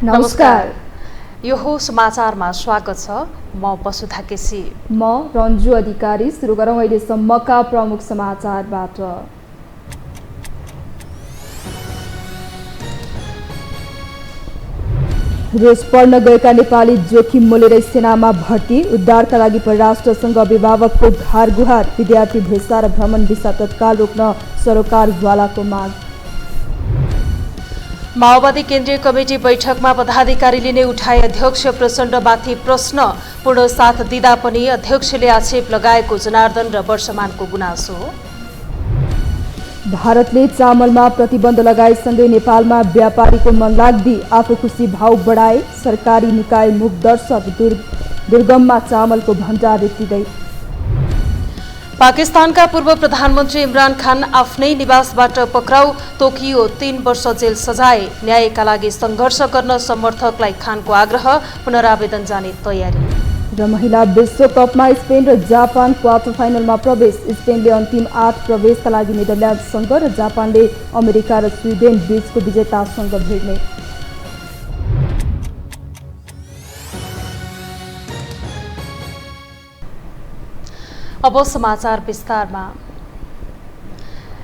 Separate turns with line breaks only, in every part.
नमस्कार।
यो हो समाचारमा स्वागत छ। म वसुधा केसी।
म रन्जु अधिकारी। सुरु गरौँ अहिलेसम्मका प्रमुख समाचारबाट। रूस पढ्न गएका नेपाली जोखिम मोलेर सेनामा भर्ती। उद्धारका लागि परराष्ट्रसँग अभिभावकको घर गुहार। विद्यार्थी भिसा र भ्रमण भिसा तत्काल रोक्न सरकारवालाको माग।
माओवादी केन्द्रीय कमिटी बैठकमा पदाधिकारीले नै उठाए अध्यक्ष प्रचण्डमाथि प्रश्न। पूर्ण साथ दिँदा पनि अध्यक्षले आक्षेप लगाएको जनार्दन र वर्षमानको गुनासो।
भारतले चामलमा प्रतिबन्ध लगाएसँगै नेपालमा व्यापारीको मनलाग्दी। आफू खुसी भाव बढाए। सरकारी निकाय मुख दर्शक। दुर्गममा चामलको भण्डार रेखिँदै।
पाकिस्तानका पूर्व प्रधानमन्त्री इमरान खान आफ्नै निवासबाट पक्राउ। तोकियो 3 वर्ष जेल सजाय। न्यायका लागि सङ्घर्ष गर्न समर्थकलाई खानको आग्रह। पुनरावेदन जाने तयारी।
र महिला विश्वकपमा स्पेन र जापान क्वार्टर फाइनलमा प्रवेश। स्पेनले अन्तिम 8 प्रवेशका लागि नेदरल्यान्डसँग र जापानले अमेरिका र स्विडेन बीचको विजेतासँग भिड्ने।
अब समाचार विस्तारमा।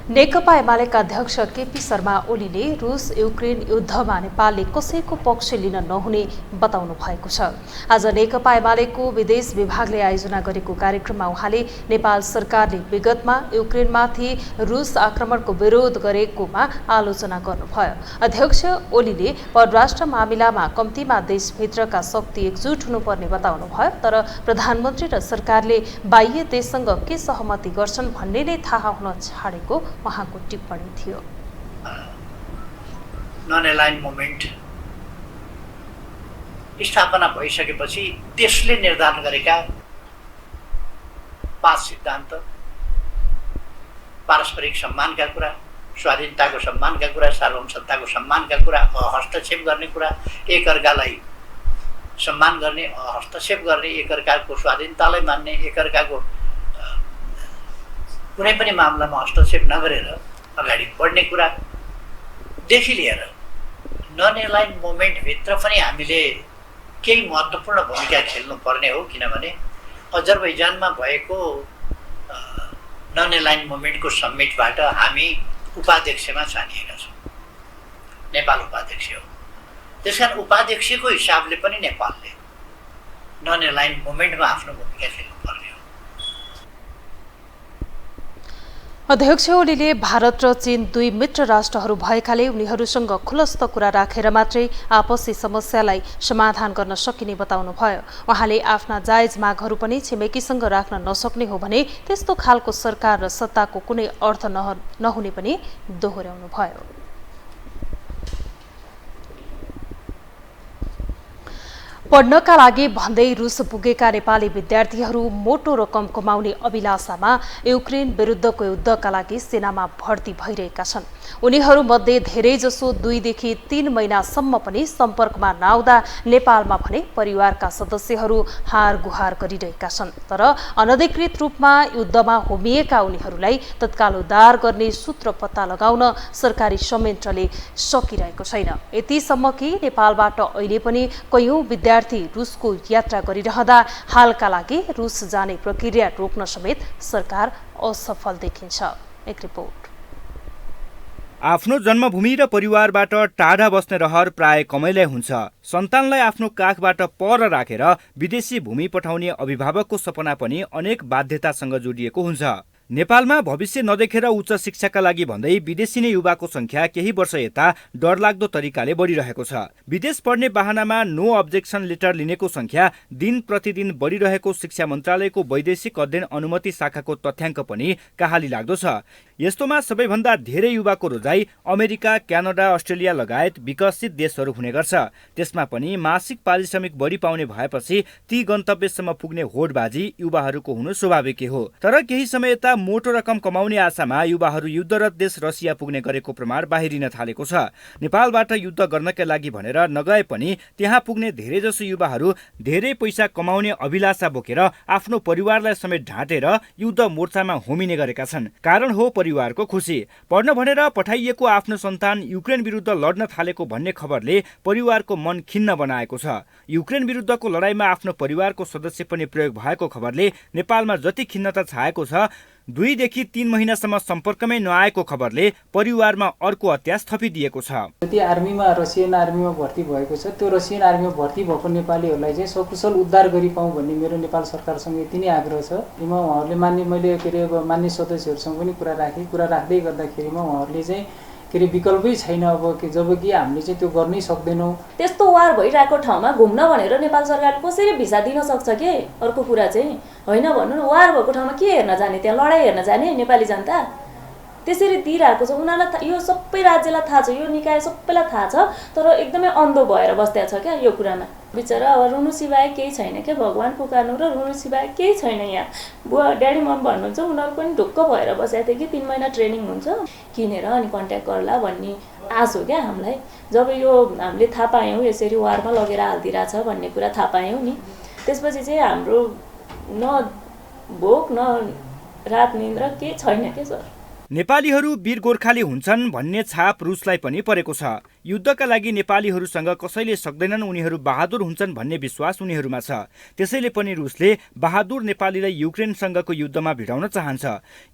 नेकपा एमालेका अध्यक्ष केपी शर्मा ओलीले रूस युक्रेन युद्धमा नेपालले कसैको पक्ष लिन नहुने बताउनु भएको छ। आज नेकपा एमालेको विदेश विभागले आयोजना गरेको कार्यक्रममा उहाँले नेपाल सरकारले विगतमा युक्रेनमाथि रूस आक्रमणको विरोध गरेकोमा आलोचना गर्नुभयो। अध्यक्ष ओलीले परराष्ट्र मामिलामा कम्तीमा देशभित्रका शक्ति एकजुट हुनुपर्ने बताउनुभयो। तर प्रधानमन्त्री र सरकारले बाह्य देशसँग के सहमति गर्छन् भन्ने नै थाहा हुन छाडेको उहाँको टिप्पणी थियो।
नन एलाइन मोमेन्ट स्थापना भइसकेपछि त्यसले निर्धारण गरेका 5 सिद्धान्त, पारस्परिक सम्मानका कुरा, स्वाधीनताको सम्मानका कुरा, सार्वभौमसत्ताको सम्मानका कुरा, हस्तक्षेप गर्ने कुरा, एकअर्कालाई सम्मान गर्ने, हस्तक्षेप गर्ने, एकअर्काको स्वाधीनतालाई मान्ने, एकअर्काको कुनै पनि मामलामा हस्तक्षेप नगरेर अगाडि बढ्ने कुरादेखि लिएर नन एलाइन मोमेन्टभित्र पनि हामीले केही महत्त्वपूर्ण भूमिका खेल्नुपर्ने हो। किनभने अजरबैजानमा भएको नन एलाइन मोमेन्टको समिटबाट हामी उपाध्यक्षमा छानिएका छौँ। नेपाल उपाध्यक्ष हो। त्यसकारण उपाध्यक्षको हिसाबले पनि नेपालले नन एलाइन मोमेन्टमा आफ्नो भूमिका खेल्नुपर्ने।
अध्यक्ष ओलीले भारत र चीन 2 मित्र राष्ट्रहरू भएकाले उनीहरूसँग खुलस्त कुरा राखेर मात्रै आपसी समस्यालाई समाधान गर्न सकिने बताउनुभयो। उहाँले आफ्ना जायज मागहरू पनि छिमेकीसँग राख्न नसक्ने हो भने त्यस्तो खालको सरकार र सत्ताको कुनै अर्थ नहुने पनि दोहोर्याउनुभयो। पढ्नका लागि भन्दै रूस पुगेका नेपाली विद्यार्थीहरू मोटो रकम कमाउने अभिलाषामा युक्रेन विरुद्धको युद्धका लागि सेनामा भर्ती भइरहेका छन्। उनीहरूमध्ये धेरैजसो 2 देखि 3 महिनासम्म पनि सम्पर्कमा नआउँदा नेपालमा भने परिवारका सदस्यहरू हार गुहार गरिरहेका छन्। तर अनधिकृत रूपमा युद्धमा होमिएका उनीहरूलाई तत्काल उद्धार गर्ने सूत्र पत्ता लगाउन सरकारी संयन्त्रले सकिरहेको छैन। यतिसम्म कि नेपालबाट अहिले पनि कयौं विद्यार्थी रूसको यात्रा गरिरहँदा हालका लागि रूस जाने प्रक्रिया रोक्न समेत सरकार असफल देखिन्छ। एक रिपोर्ट।
आफ्नो जन्मभूमि र परिवारबाट टाढा बस्ने रहर प्राय कमैलाई हुन्छ। सन्तानलाई आफ्नो काखबाट पर राखेर विदेशी भूमि पठाउने अभिभावकको सपना पनि अनेक बाध्यतासँग जोडिएको हुन्छ। नेपालमा भविष्य नदेखेर उच्च शिक्षाका लागि भन्दै विदेशी नै युवाको संख्या केही वर्ष यता डरलाग्दो तरिकाले बढिरहेको छ। विदेश पढ्ने बहानामा नो अब्जेक्सन लेटर लिनेको संख्या दिन प्रतिदिन बढिरहेको शिक्षा मन्त्रालयको वैदेशिक अध्ययन अनुमति शाखाको तथ्याङ्क पनि कहाली लाग्दो छ। यस्तोमा सबैभन्दा धेरै युवाको रोजाइ अमेरिका, क्यानाडा, अस्ट्रेलिया लगायत विकसित देशहरू हुने गर्छ। त्यसमा पनि मासिक पारिश्रमिक बढी पाउने भएपछि ती गन्तव्यसम्म पुग्ने होडबाजी युवाहरूको हुनु स्वाभाविकै हो। तर केही समय यता मोटो रकम कमाउने आशामा युवाहरू युद्धरत देश रसिया पुग्ने गरेको प्रमाण बाहिरिन थालेको छ। नेपालबाट युद्ध गर्नका लागि भनेर नगए पनि त्यहाँ पुग्ने धेरैजसो युवाहरू धेरै पैसा कमाउने अभिलाषा बोकेर आफ्नो परिवारलाई समेत ढाँटेर युद्ध मोर्चामा होमिने गरेका छन्। कारण हो परिवारको खुसी। पढ्न भनेर पठाइएको आफ्नो सन्तान युक्रेन विरुद्ध लड्न थालेको भन्ने खबरले परिवारको मन खिन्न बनाएको छ। युक्रेन विरुद्धको लडाईमा आफ्नो परिवारको सदस्य पनि प्रयोग भएको खबरले नेपालमा जति खिन्नता छाएको छ, 2 देखि 3 महिनासम्म सम्पर्कमै नआएको खबरले परिवारमा अर्को अत्यास थपिदिएको छ।
जति आर्मीमा रसियन आर्मीमा भर्ती भएको छ, त्यो रसियन आर्मीमा भर्ती भएको नेपालीहरूलाई चाहिँ सकुशल उद्धार गरी पाऊँ भन्ने मेरो नेपाल सरकारसँग यति नै आग्रह छ। उहाँहरूले मैले मान्य सदस्यहरूसँग पनि कुरा राख्दै गर्दाखेरिमा उहाँहरूले चाहिँ विकल्पै छैन अब जबकि हामीले चाहिँ त्यो गर्नै सक्दैनौँ।
त्यस्तो वार भइरहेको ठाउँमा घुम्न भनेर नेपाल सरकारले कसरी भिसा दिन सक्छ के? अर्को कुरा चाहिँ होइन भन्नु न, वार भएको ठाउँमा के हेर्न जाने, त्यहाँ लडाइँ हेर्न जाने नेपाली जनता? त्यसरी दिइरहेको छ। उनीहरूलाई यो सबै राज्यलाई थाहा छ, यो निकाय सबैलाई थाहा छ, तर एकदमै अन्धो भएर बस्दैछ क्या यो कुरामा। बिचरा अब रुनु सिवाय केही छैन क्या, भगवान् पुकार्नु र रुनु सिवाय केही छैन। यहाँ बुवा ड्याडी मम भन्नुहुन्छ, उनीहरू पनि ढुक्क भएर बसेको थियो कि 3 महिना ट्रेनिङ हुन्छ किनेर अनि कन्ट्याक्ट गर्ला भन्ने आश हो क्या हामीलाई। जब यो हामीले थाहा पायौँ यसरी वारमा लगेर हालिदिरहेछ भन्ने कुरा थाहा पायौँ नि, त्यसपछि चाहिँ हाम्रो न भोक न रात निन्द्रा केही छैन के सर।
नेपालीहरू वीर गोर्खाली हुन्छन् भन्ने छाप रुसलाई पनि परेको छ। युद्धका लागि नेपालीहरूसँग कसैले सक्दैनन्, उनीहरू बहादुर हुन्छन् भन्ने विश्वास उनीहरूमा छ। त्यसैले पनि रुसले बहादुर नेपालीलाई युक्रेनसँगको युद्धमा भिडाउन चाहन्छ।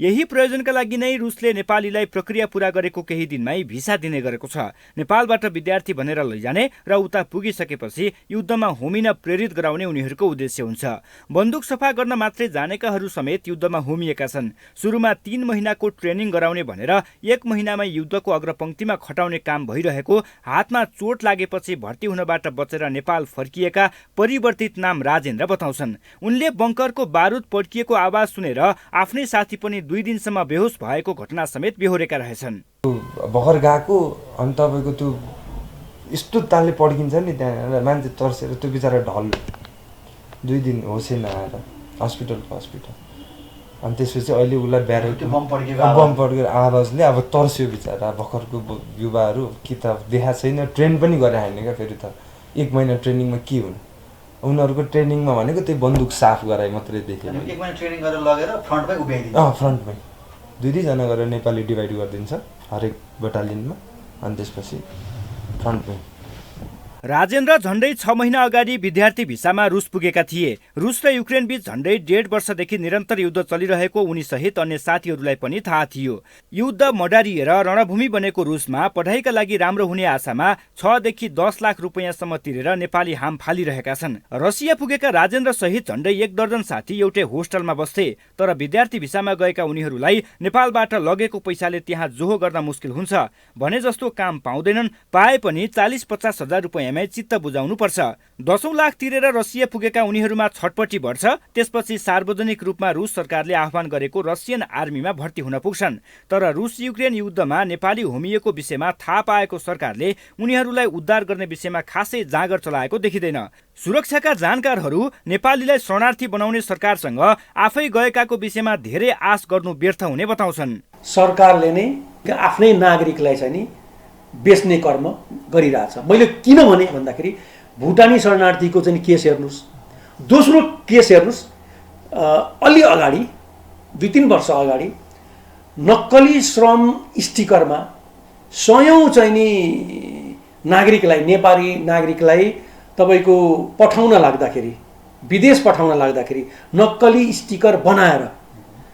यही प्रयोजनका लागि नै रुसले नेपालीलाई प्रक्रिया पूरा गरेको केही दिनमै भिसा दिने गरेको छ। नेपालबाट विद्यार्थी भनेर लैजाने र उता पुगिसकेपछि युद्धमा होमिन प्रेरित गराउने उनीहरूको उद्देश्य हुन्छ। बन्दुक सफा गर्न मात्रै जानेकाहरू समेत युद्धमा होमिएका छन्। सुरुमा 3 महिनाको ट्रेनिङ गराउने भनेर 1 महिनामै युद्धको अग्रपङ्क्तिमा खटाउने काम भइरहेको, हातमा चोट लागेपछि भर्ती हुनबाट बचेर नेपाल फर्किएका परिवर्तित नाम राजेन्द्र बताउँछन्। उनले बङ्करको बारुद पड्किएको आवाज सुनेर आफ्नै साथी पनि 2 दिनसम्म बेहोस भएको घटना समेत बेहोरेका रहेछन्।
भर्खर गएको अनि तपाईँको त्यो यस्तो तालले पड्किन्छ नि, त्यहाँ मान्छे तर्सेर त्यो बिचरा ढल 2 दिन होसै नआएर हस्पिटल अनि त्यसपछि अहिले उसलाई बम पड्केको आवाजले अब तर्स्यो बिचरा। भर्खरको युवाहरू कि त देखाएको छैन, ट्रेन पनि गरे होइन क्या। फेरि त 1 महिना ट्रेनिङमा के हुन् उनीहरूको? ट्रेनिङमा भनेको त्यही बन्दुक साफ गराए मात्रै देखेँ।
1 महिना ट्रेनिङ गरेर लगेर फ्रन्टमै उभ्याइदिन्छ।
फ्रन्टमै 2 जना गरेर नेपाली डिभाइड गरिदिन्छ हरेक बटालियनमा, अनि त्यसपछि फ्रन्टमै।
राजेन्द्र झण्डै 6 महिना अगाडि विद्यार्थी भिसामा रुस पुगेका थिए। रुस र युक्रेन बीच झण्डै 1.5 वर्षदेखि निरन्तर युद्ध चलिरहेको उनी सहित अन्य साथीहरूलाई पनि थाहा थियो। युद्ध मडारिएर रणभूमि बनेको रुसमा पढाइका लागि राम्रो हुने आशामा 6 देखि 10 लाख रुपैयाँसम्म तिरेर नेपाली हाम फालिरहेका छन्। रसिया पुगेका राजेन्द्र सहित झण्डै 1 दर्जन साथी एउटै होस्टलमा बस्थे। तर विद्यार्थी भिसामा गएका उनीहरूलाई नेपालबाट लगेको पैसाले त्यहाँ जोहो गर्न मुस्किल हुन्छ। भने जस्तो काम पाउँदैनन्, पाए पनि 40-50 हजार रुपैयाँ चित्त बुझाउनु पर्छ। 10 लाख तिरेर रसिया पुगेका उनीहरूमा छटपटी बढ्छ। त्यसपछि सार्वजनिक रूपमा रुस सरकारले आह्वान गरेको रसियन आर्मीमा भर्ती हुन पुग्छन्। तर रुस युक्रेन युद्धमा नेपाली होमिएको विषयमा थाहा पाएको सरकारले उनीहरूलाई उद्धार गर्ने विषयमा खासै जाँगर चलाएको देखिँदैन। सुरक्षाका जानकारहरू नेपालीलाई शरणार्थी बनाउने सरकारसँग आफै गएकाको विषयमा धेरै आश गर्नु व्यर्थ हुने बताउँछन्।
सरकारले नै आफ्नै नागरिकलाई चाहिँ नि बेच्ने कर्म गरिरहेछ। मैले किन भने भन्दाखेरि भुटानी शरणार्थीको चाहिँ केस हेर्नुहोस्, दोस्रो केस हेर्नुहोस्, अलि अगाडि 2-3 वर्ष अगाडि नक्कली श्रम स्टिकरमा 100औं चाहिँ नि नागरिकलाई, नेपाली नागरिकलाई तपाईँको पठाउन लाग्दाखेरि, विदेश पठाउन लाग्दाखेरि नक्कली स्टिकर बनाएर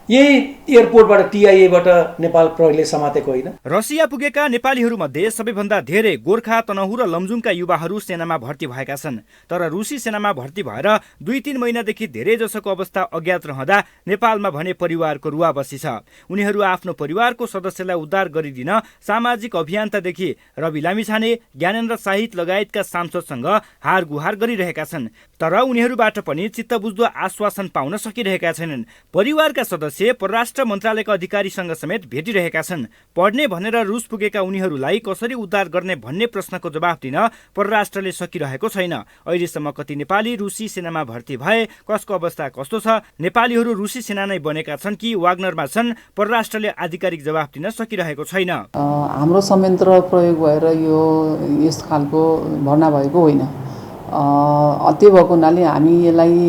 यही एयरपोर्टबाट टिआइएबाट नेपाल प्रहरीले समातेको होइन।
रसिया पुगेका नेपालीहरूमध्ये सबैभन्दा धेरै गोर्खा, तनहु र लमजुङका युवाहरू सेनामा भर्ती भएका छन्। तर रुसी सेनामा भर्ती भएर 2-3 महिनादेखि धेरै जसोको अवस्था अज्ञात रहँदा नेपालमा भने परिवारको रुवा बसी छ। उनीहरू आफ्नो परिवारको सदस्यलाई उद्धार गरिदिन सामाजिक अभियन्तादेखि रवि लामिछाने, ज्ञानेन्द्र साहित लगायतका सांसदसँग हार गुहार गरिरहेका छन्। तर उनीहरूबाट पनि चित्तबुझ्दो आश्वासन पाउन सकिरहेका छैनन्। परिवारका सदस्य विषय परराष्ट्र मन्त्रालयका अधिकारीसँग समेत भेटिरहेका छन्। पढ्ने भनेर रुस पुगेका उनीहरूलाई कसरी उद्धार गर्ने भन्ने प्रश्नको जवाफ दिन परराष्ट्रले सकिरहेको छैन। अहिलेसम्म कति नेपाली रुसी सेनामा भर्ती भए, कसको अवस्था कस्तो छ, नेपालीहरू रुसी सेना नै बनेका छन् कि वाग्नरमा छन्, परराष्ट्रले आधिकारिक जवाफ दिन सकिरहेको छैन।
हाम्रो संयन्त्र प्रयोग भएर यस खालको भर्ना भएको होइन। त्यो भएको हुनाले हामी यसलाई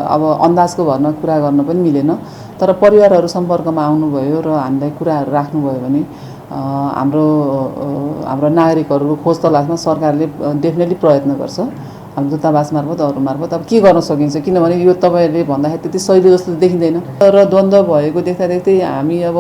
अब अन्दाजको भरमा कुरा गर्न पनि मिलेन। तर परिवारहरू सम्पर्कमा आउनुभयो र हामीलाई कुराहरू राख्नुभयो भने हाम्रो नागरिकहरूको खोज तलासमा सरकारले डेफिनेटली प्रयत्न गर्छ। हाम्रो दूतावास मार्फत अरू मार्फत अब के गर्न सकिन्छ, किनभने यो तपाईँहरूले भन्दाखेरि त्यति सजिलो जस्तो देखिँदैन र द्वन्द्व भएको देख्दा देख्दै हामी अब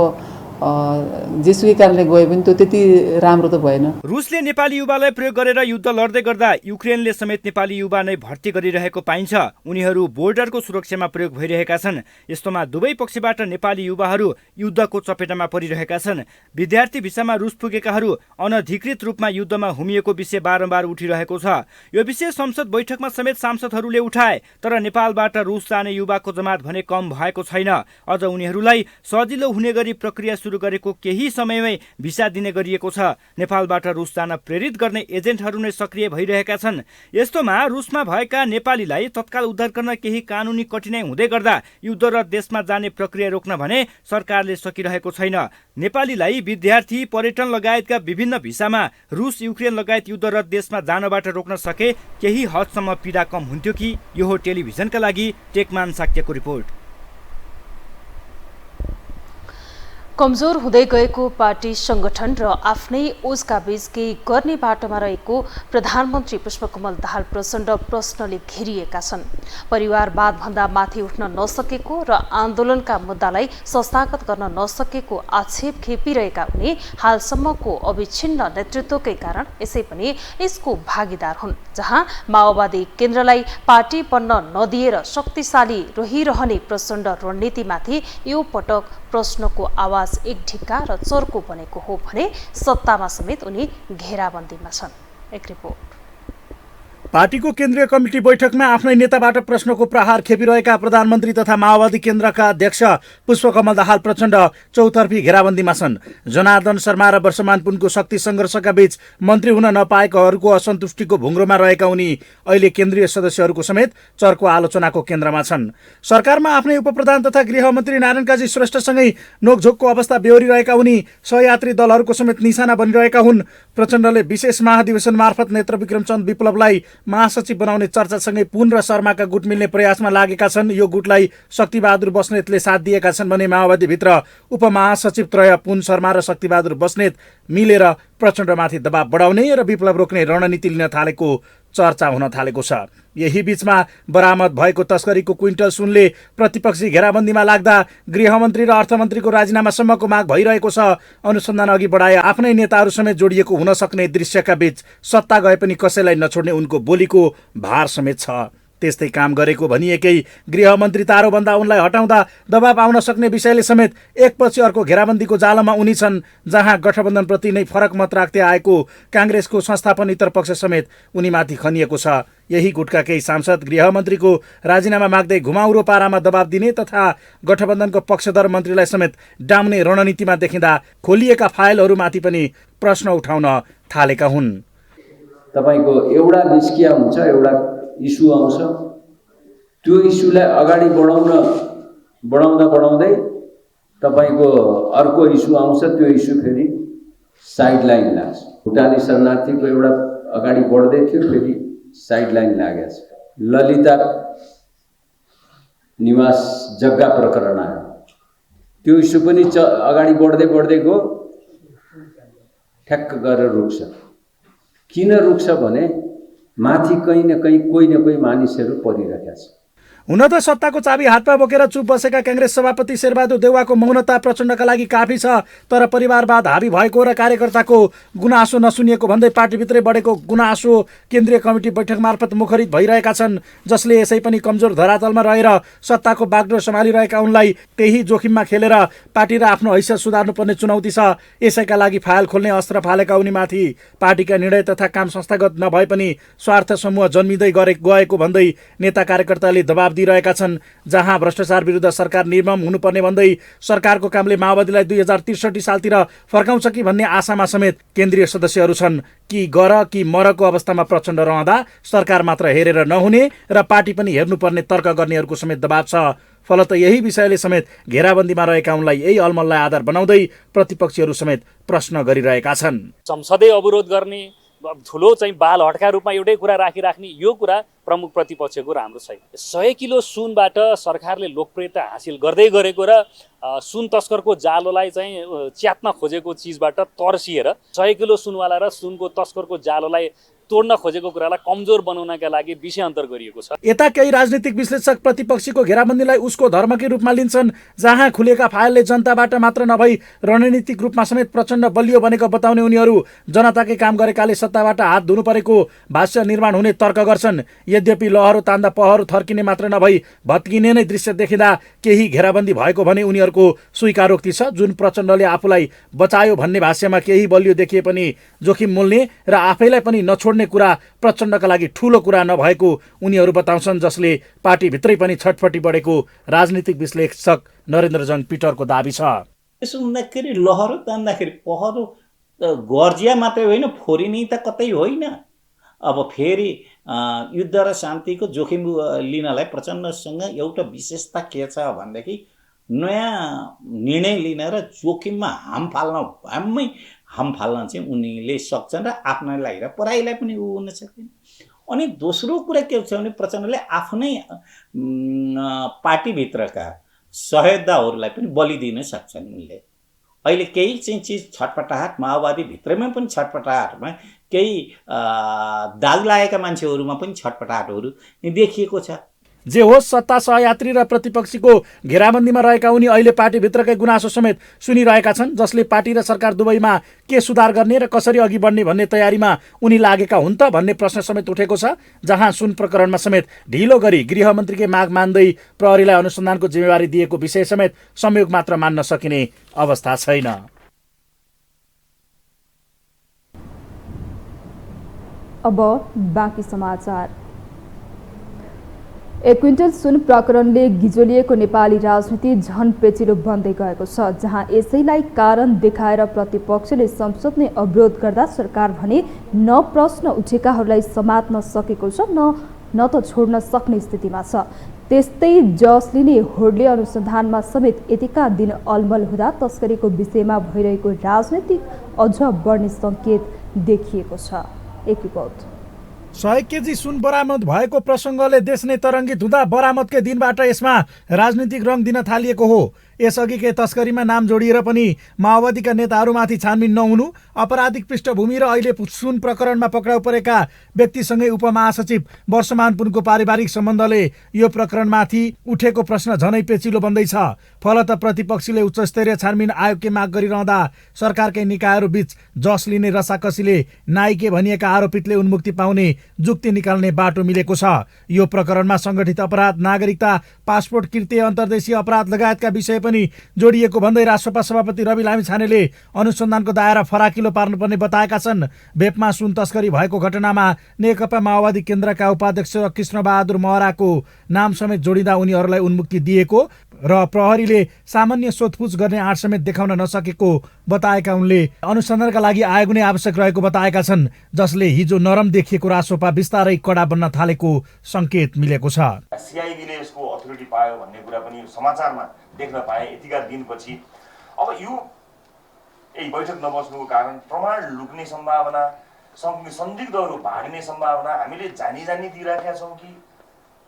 जेसुकै कारणले गए पनि त्यो त्यति राम्रो त भएन।
रुसले नेपाली युवालाई प्रयोग गरेर युद्ध लड्दै गर्दा युक्रेनले समेत नेपाली युवा नै भर्ती गरिरहेको पाइन्छ। उनीहरू बोर्डरको सुरक्षामा प्रयोग भइरहेका छन्। यस्तोमा दुवै पक्षबाट नेपाली युवाहरू युद्धको चपेटामा परिरहेका छन्। विद्यार्थी भिसामा रुस पुगेकाहरू अनधिकृत रूपमा युद्धमा हुमिएको विषय बारम्बार उठिरहेको छ। यो विषय संसद बैठकमा समेत सांसदहरूले उठाए, तर नेपालबाट रुस जाने युवाको जमात भने कम भएको छैन। अझ उनीहरूलाई सजिलो हुने गरी प्रक्रिया सुरु गरेको केही समयमै भिसा दिने गरिएको छ। नेपालबाट रुस जान प्रेरित गर्ने एजेन्टहरू नै सक्रिय भइरहेका छन्। यस्तोमा रुसमा भएका नेपालीलाई तत्काल उद्धार गर्न केही कानुनी कठिनाइ हुँदै गर्दा युद्धरत देशमा जाने प्रक्रिया रोक्न भने सरकारले सकिरहेको छैन। नेपालीलाई विद्यार्थी, पर्यटन लगायतका विभिन्न भिसामा रुस, युक्रेन लगायत युद्धरत देशमा जानबाट रोक्न सके केही हदसम्म पीडा कम हुन्थ्यो कि? यो हो टेलिभिजनका लागि टेकमान साक्यको रिपोर्ट।
कमजोर हुँदै गएको पार्टी संगठन र आफ्नै ओजका बीच केही गर्ने बाटोमा रहेको प्रधानमन्त्री पुष्पकमल दाहाल प्रचण्ड प्रश्नले घेरिएका छन्। परिवारवाद भन्दा माथि उठ्न नसकेको र आन्दोलनका मुद्दालाई संस्थागत गर्न नसकेको आक्षेप खेपिरहेका उनी हालसम्मको अविच्छिन्न नेतृत्वकै कारण यसै पनि यसको भागीदार हुन्, जहाँ माओवादी केन्द्रलाई पार्टी बन्न नदिएर शक्तिशाली रहिरहने प्रचण्ड रणनीतिमाथि यो पटक प्रश्नको आवाज एक ढिक्का र चर्को बनेको हो भने सत्तामा समेत उनी घेराबन्दीमा छन्। एक रिपोर्ट।
पार्टीको केन्द्रीय कमिटी बैठकमा आफ्नै नेताबाट प्रश्नको प्रहार खेपिरहेका प्रधानमन्त्री तथा माओवादी केन्द्रका अध्यक्ष पुष्पकमल दाहाल प्रचण्ड चौतर्फी घेराबन्दीमा छन्। जनार्दन शर्मा र वर्षमान पुनको शक्ति सङ्घर्षका बीच मन्त्री हुन नपाएकाहरूको असन्तुष्टिको भुङ्ग्रोमा रहेका उनी अहिले केन्द्रीय सदस्यहरूको समेत चर्को आलोचनाको केन्द्रमा छन्। सरकारमा आफ्नै उपप्रधान तथा गृहमन्त्री नारायण काजी श्रेष्ठसँगै नोकझोकको अवस्था बेहोरिरहेका उनी सहयात्री दलहरूको समेत निशाना बनिरहेका हुन्। प्रचण्डले विशेष महाधिवेशन मार्फत नेत्र विक्रमचन्द विप्लवलाई महासचिव बनाउने चर्चासँगै पुन र शर्माका गुट मिल्ने प्रयासमा लागेका छन्। यो गुटलाई शक्तिबहादुर बस्नेतले साथ दिएका छन् भने माओवादीभित्र उपमहासचिव त्रय पुन शर्मा र शक्तिबहादुर बस्नेत मिलेर प्रचण्डमाथि दबाव बढाउने र विप्लव रोक्ने रणनीति लिन थालेको चर्चा हुन थालेको छ। यही बीचमा बरामद भएको तस्करीको क्विन्टल सुनले प्रतिपक्षी घेराबन्दीमा लाग्दा गृहमन्त्री र अर्थमन्त्रीको राजीनामासम्मको माग भइरहेको छ। अनुसन्धान अघि बढाए आफ्नै नेताहरू समेत जोडिएको हुन सक्ने दृश्यका बीच सत्ता गए पनि कसैलाई नछोड्ने उनको बोलीको भार समेत छ। त्यस्तै काम गरेको भनिएकै गृहमन्त्री तारोभन्दा उनलाई हटाउँदा दबाब आउन सक्ने विषयले समेत एकपछि अर्को घेराबन्दीको जालमा उनी छन्, जहाँ गठबन्धनप्रति नै फरक मत राख्दै आएको काङ्ग्रेसको संस्थापन इतर पक्ष समेत उनीमाथि खनिएको छ। यही गुटका केही सांसद गृहमन्त्रीको राजीनामा माग्दै घुमाउरो पारामा दबाब दिने तथा गठबन्धनको पक्षधर मन्त्रीलाई समेत डाम्ने रणनीतिमा देखिँदा खोलिएका फाइलहरूमाथि पनि प्रश्न उठाउन थालेका हुन्।
तपाईको एउटा निस्किया हुन्छ, एउटा इस्यु आउँछ, त्यो इस्युलाई अगाडि बढाउँदै तपाईको अर्को इस्यु आउँछ, त्यो इस्यु फेरि साइडलाइन लाग्छ। भुटानी शरणार्थीको एउटा अगाडि बढ्दै थियो, फेरि साइडलाइन लागेछ। ललिता निवास जग्गा प्रकरण आयो, त्यो इस्यु पनि अगाडि बढ्दै गयो, ठ्याक्क गरेर रुक्छ। किन रुक्छ भने माथि कहीँ न कहीँ कोही न कोही मानिसहरू परिरहेका छन्।
हुन त सत्ताको चाबी हातमा बोकेर चुप बसेका काङ्ग्रेस सभापति शेरबहादुर देउवाको मौनता प्रचण्डका लागि काफी छ। तर परिवारवाद हावी भएको र कार्यकर्ताको गुनासो नसुनिएको भन्दै पार्टीभित्रै बढेको गुनासो केन्द्रीय कमिटी बैठक मार्फत मुखरित भइरहेका छन्, जसले यसै पनि कमजोर धरातलमा रहेर सत्ताको बागडोर सम्हालिरहेका उनलाई त्यही जोखिममा खेलेर पार्टी र आफ्नो हैसियत सुधार्नुपर्ने चुनौती छ। यसैका लागि फाइल खोल्ने अस्त्र फालेका उनीमाथि पार्टीका निर्णय तथा काम संस्थागत नभए पनि स्वार्थ समूह जन्मिँदै गएको भन्दै नेता कार्यकर्ताले दबाब दिइरहेका छन्। जहाँ भ्रष्टाचार विरुद्ध सरकार निर्मम हुनुपर्ने भन्दै सरकारको कामले माओवादीलाई 2063 सालतिर फर्काउँछ कि भन्ने आशामा समेत केन्द्रीय सदस्यहरू छन्। कि गर कि मरको अवस्थामा प्रचण्ड रहँदा सरकार मात्र हेरेर नहुने र पार्टी पनि हेर्नुपर्ने तर्क गर्नेहरूको समेत दबाब छ। फलत यही विषयले समेत घेराबन्दीमा रहेका उनलाई यही अलमललाई आधार बनाउँदै प्रतिपक्षीहरू समेत प्रश्न गरिरहेका छन्।
संसदीय अवरोध गर्ने ठुलो चाहिँ बाल हटका रूपमा एउटै कुरा राखिराख्ने यो कुरा प्रमुख प्रतिपक्षको राम्रो छैन। 100 किलो सुनबाट सरकारले लोकप्रियता हासिल गर्दै गरेको र सुन तस्करको जालोलाई चाहिँ च्यात्न खोजेको चिजबाट तर्सिएर 100 किलो सुनवाला र सुनको तस्करको जालोलाई तोड्न खोजेको कुरालाई कमजोर बनाउनका लागि विषयान्तर गरिएको छ।
यता केही राजनीतिक विश्लेषक प्रतिपक्षीको घेराबन्दीलाई उसको धर्मकै रूपमा लिन्छन्, जहाँ खुलेका फाइलले जनताबाट मात्र नभई रणनीतिक रूपमा समेत प्रचण्ड बलियो बनेको बताउने उनीहरू जनताकै काम गरेकाले सत्ताबाट हात धुनु परेको भाष्य निर्माण हुने तर्क गर्छन्। यद्यपि लहरो तान्दा पहरो थर्किने मात्र नभई भत्किने नै दृश्य देखिँदा केही घेराबन्दी भएको भने उनीहरूको स्वीकारोक्ति छ। जुन प्रचण्डले आफूलाई बचायो भन्ने भाष्यमा केही बलियो देखिए पनि जोखिम मोल्ने र आफैलाई पनि नछोड्ने कुरा प्रचण्डका लागि ठूलो कुरा नभएको उनीहरू बताउँछन्, जसले पार्टीभित्रै पनि छटपटी बढेको राजनीतिक विश्लेषक नरेन्द्रजङ पिटरको दाबी छ।
त्यसो हुँदाखेरि लहरो तान्दाखेरि पहरो गर्जिया मात्रै होइन, फोरिने त कतै होइन। अब फेरि युद्ध र शान्तिको जोखिम लिनलाई प्रचण्डसँग एउटा विशेषता के छ भनेदेखि नयाँ निर्णय लिन र जोखिममा हाम फाल्न चाहिँ उनीले सक्छन् र आफ्नैलाई र पराईलाई पनि ऊ हुन सक्दैन। अनि दोस्रो कुरा के छ भने प्रचण्डले आफ्नै पार्टीभित्रका सहयोद्धाहरूलाई पनि बलि दिन सक्छन्। उनले अहिले केही चाहिँ चिज छटपटाहट माओवादी भित्रैमा पनि छटपटाहटमा केही दाग लागेका मान्छेहरूमा पनि छटपटाहटहरू देखिएको छ।
जे होस्, सत्ता सहयात्री र प्रतिपक्षीको घेराबन्दीमा रहेका उनी अहिले पार्टीभित्रकै गुनासो समेत सुनिरहेका छन्, जसले पार्टी र सरकार दुवैमा के सुधार गर्ने र कसरी अघि बढ्ने भन्ने तयारीमा उनी लागेका हुन् त भन्ने प्रश्न समेत उठेको छ। जहाँ सुन प्रकरणमा समेत ढिलो गरी गृहमन्त्रीकै माग मान्दै प्रहरीलाई अनुसन्धानको जिम्मेवारी दिएको विषय समेत संयोग मात्र मान्न सकिने अवस्था छैन।
अब बाँकी समाचार। 1 क्विन्टल सुन प्रकरणले गिजोलिएको नेपाली राजनीति झन पेचिलो बन्दै गएको छ। जहाँ यसैलाई कारण देखाएर प्रतिपक्षले संसद नै अवरोध गर्दा सरकार भने न प्रश्न उठेकाहरूलाई समात्न सकेको छ न त छोड्न सक्ने स्थितिमा छ। त्यस्तै जसले नै होडले अनुसन्धानमा समेत यतिका दिन अलमल हुँदा तस्करीको विषयमा भइरहेको राजनीति अझ बढ्ने सङ्केत देखिएको छ। एक रिपोर्ट।
100 केजी सुन बरामद भएको प्रसङ्गले देश नै तरङ्गित हुँदा बरामदकै दिनबाट यसमा राजनीतिक रङ दिन थालिएको हो। यसअघिकै तस्करीमा नाम जोडिएर पनि माओवादीका नेताहरूमाथि छानबिन नहुनु, आपराधिक पृष्ठभूमि र अहिले सुन प्रकरणमा पक्राउ परेका व्यक्तिसँगै उपमहासचिव वर्षमान पुनको पारिवारिक सम्बन्धले यो प्रकरणमाथि उठेको प्रश्न झनै पेचिलो बन्दैछ। फलत प्रतिपक्षीले उच्चस्तरीय छानबिन आयोगकै माग गरिरहँदा सरकारकै निकायहरू बीच जस लिने रसाकसीले नाइके भनिएका आरोपितले उन्मुक्ति पाउने जुक्ति निकाल्ने बाटो मिलेको छ। यो प्रकरणमा सङ्गठित अपराध, नागरिकता, पासपोर्ट, कृत्य, अन्तर्देशीय अपराध लगायतका विषय पनि जोडिएको भन्दै राष्ट्रसभा सभापति रवि लामिछानेले अनुसन्धानको दायरा फराकिलो पार्नुपर्ने बताएका छन्। भेपमा सुन तस्करी भएको घटनामा नेकपा माओवादी केन्द्रका उपाध्यक्ष कृष्णबहादुर महराको नाम समेत जोडिँदा उनीहरूलाई उन्मुक्ति दिएको र प्रहरीले सामान्य सोधपुछ गर्ने आँट समेत देखाउन नसकेको बताएका उनले अनुसन्धानका लागि आयोग नै आवश्यक रहेको बताएका छन्, जसले हिजो नरम देखिएको रासोपा बिस्तारै कडा बन्न थालेको सङ्केत मिलेको छ।
सिआइबीले यसको अथोरिटी पायो भन्ने कुरा पनि समाचारमा देख्न पाए यतिका दिनपछि। अब यो बैठक नबस्नुको कारण प्रमाण लुक्ने सम्भावना, संदिग्धहरू भाडिने सम्भावना हामीले जानी दिइराखेका छौँ कि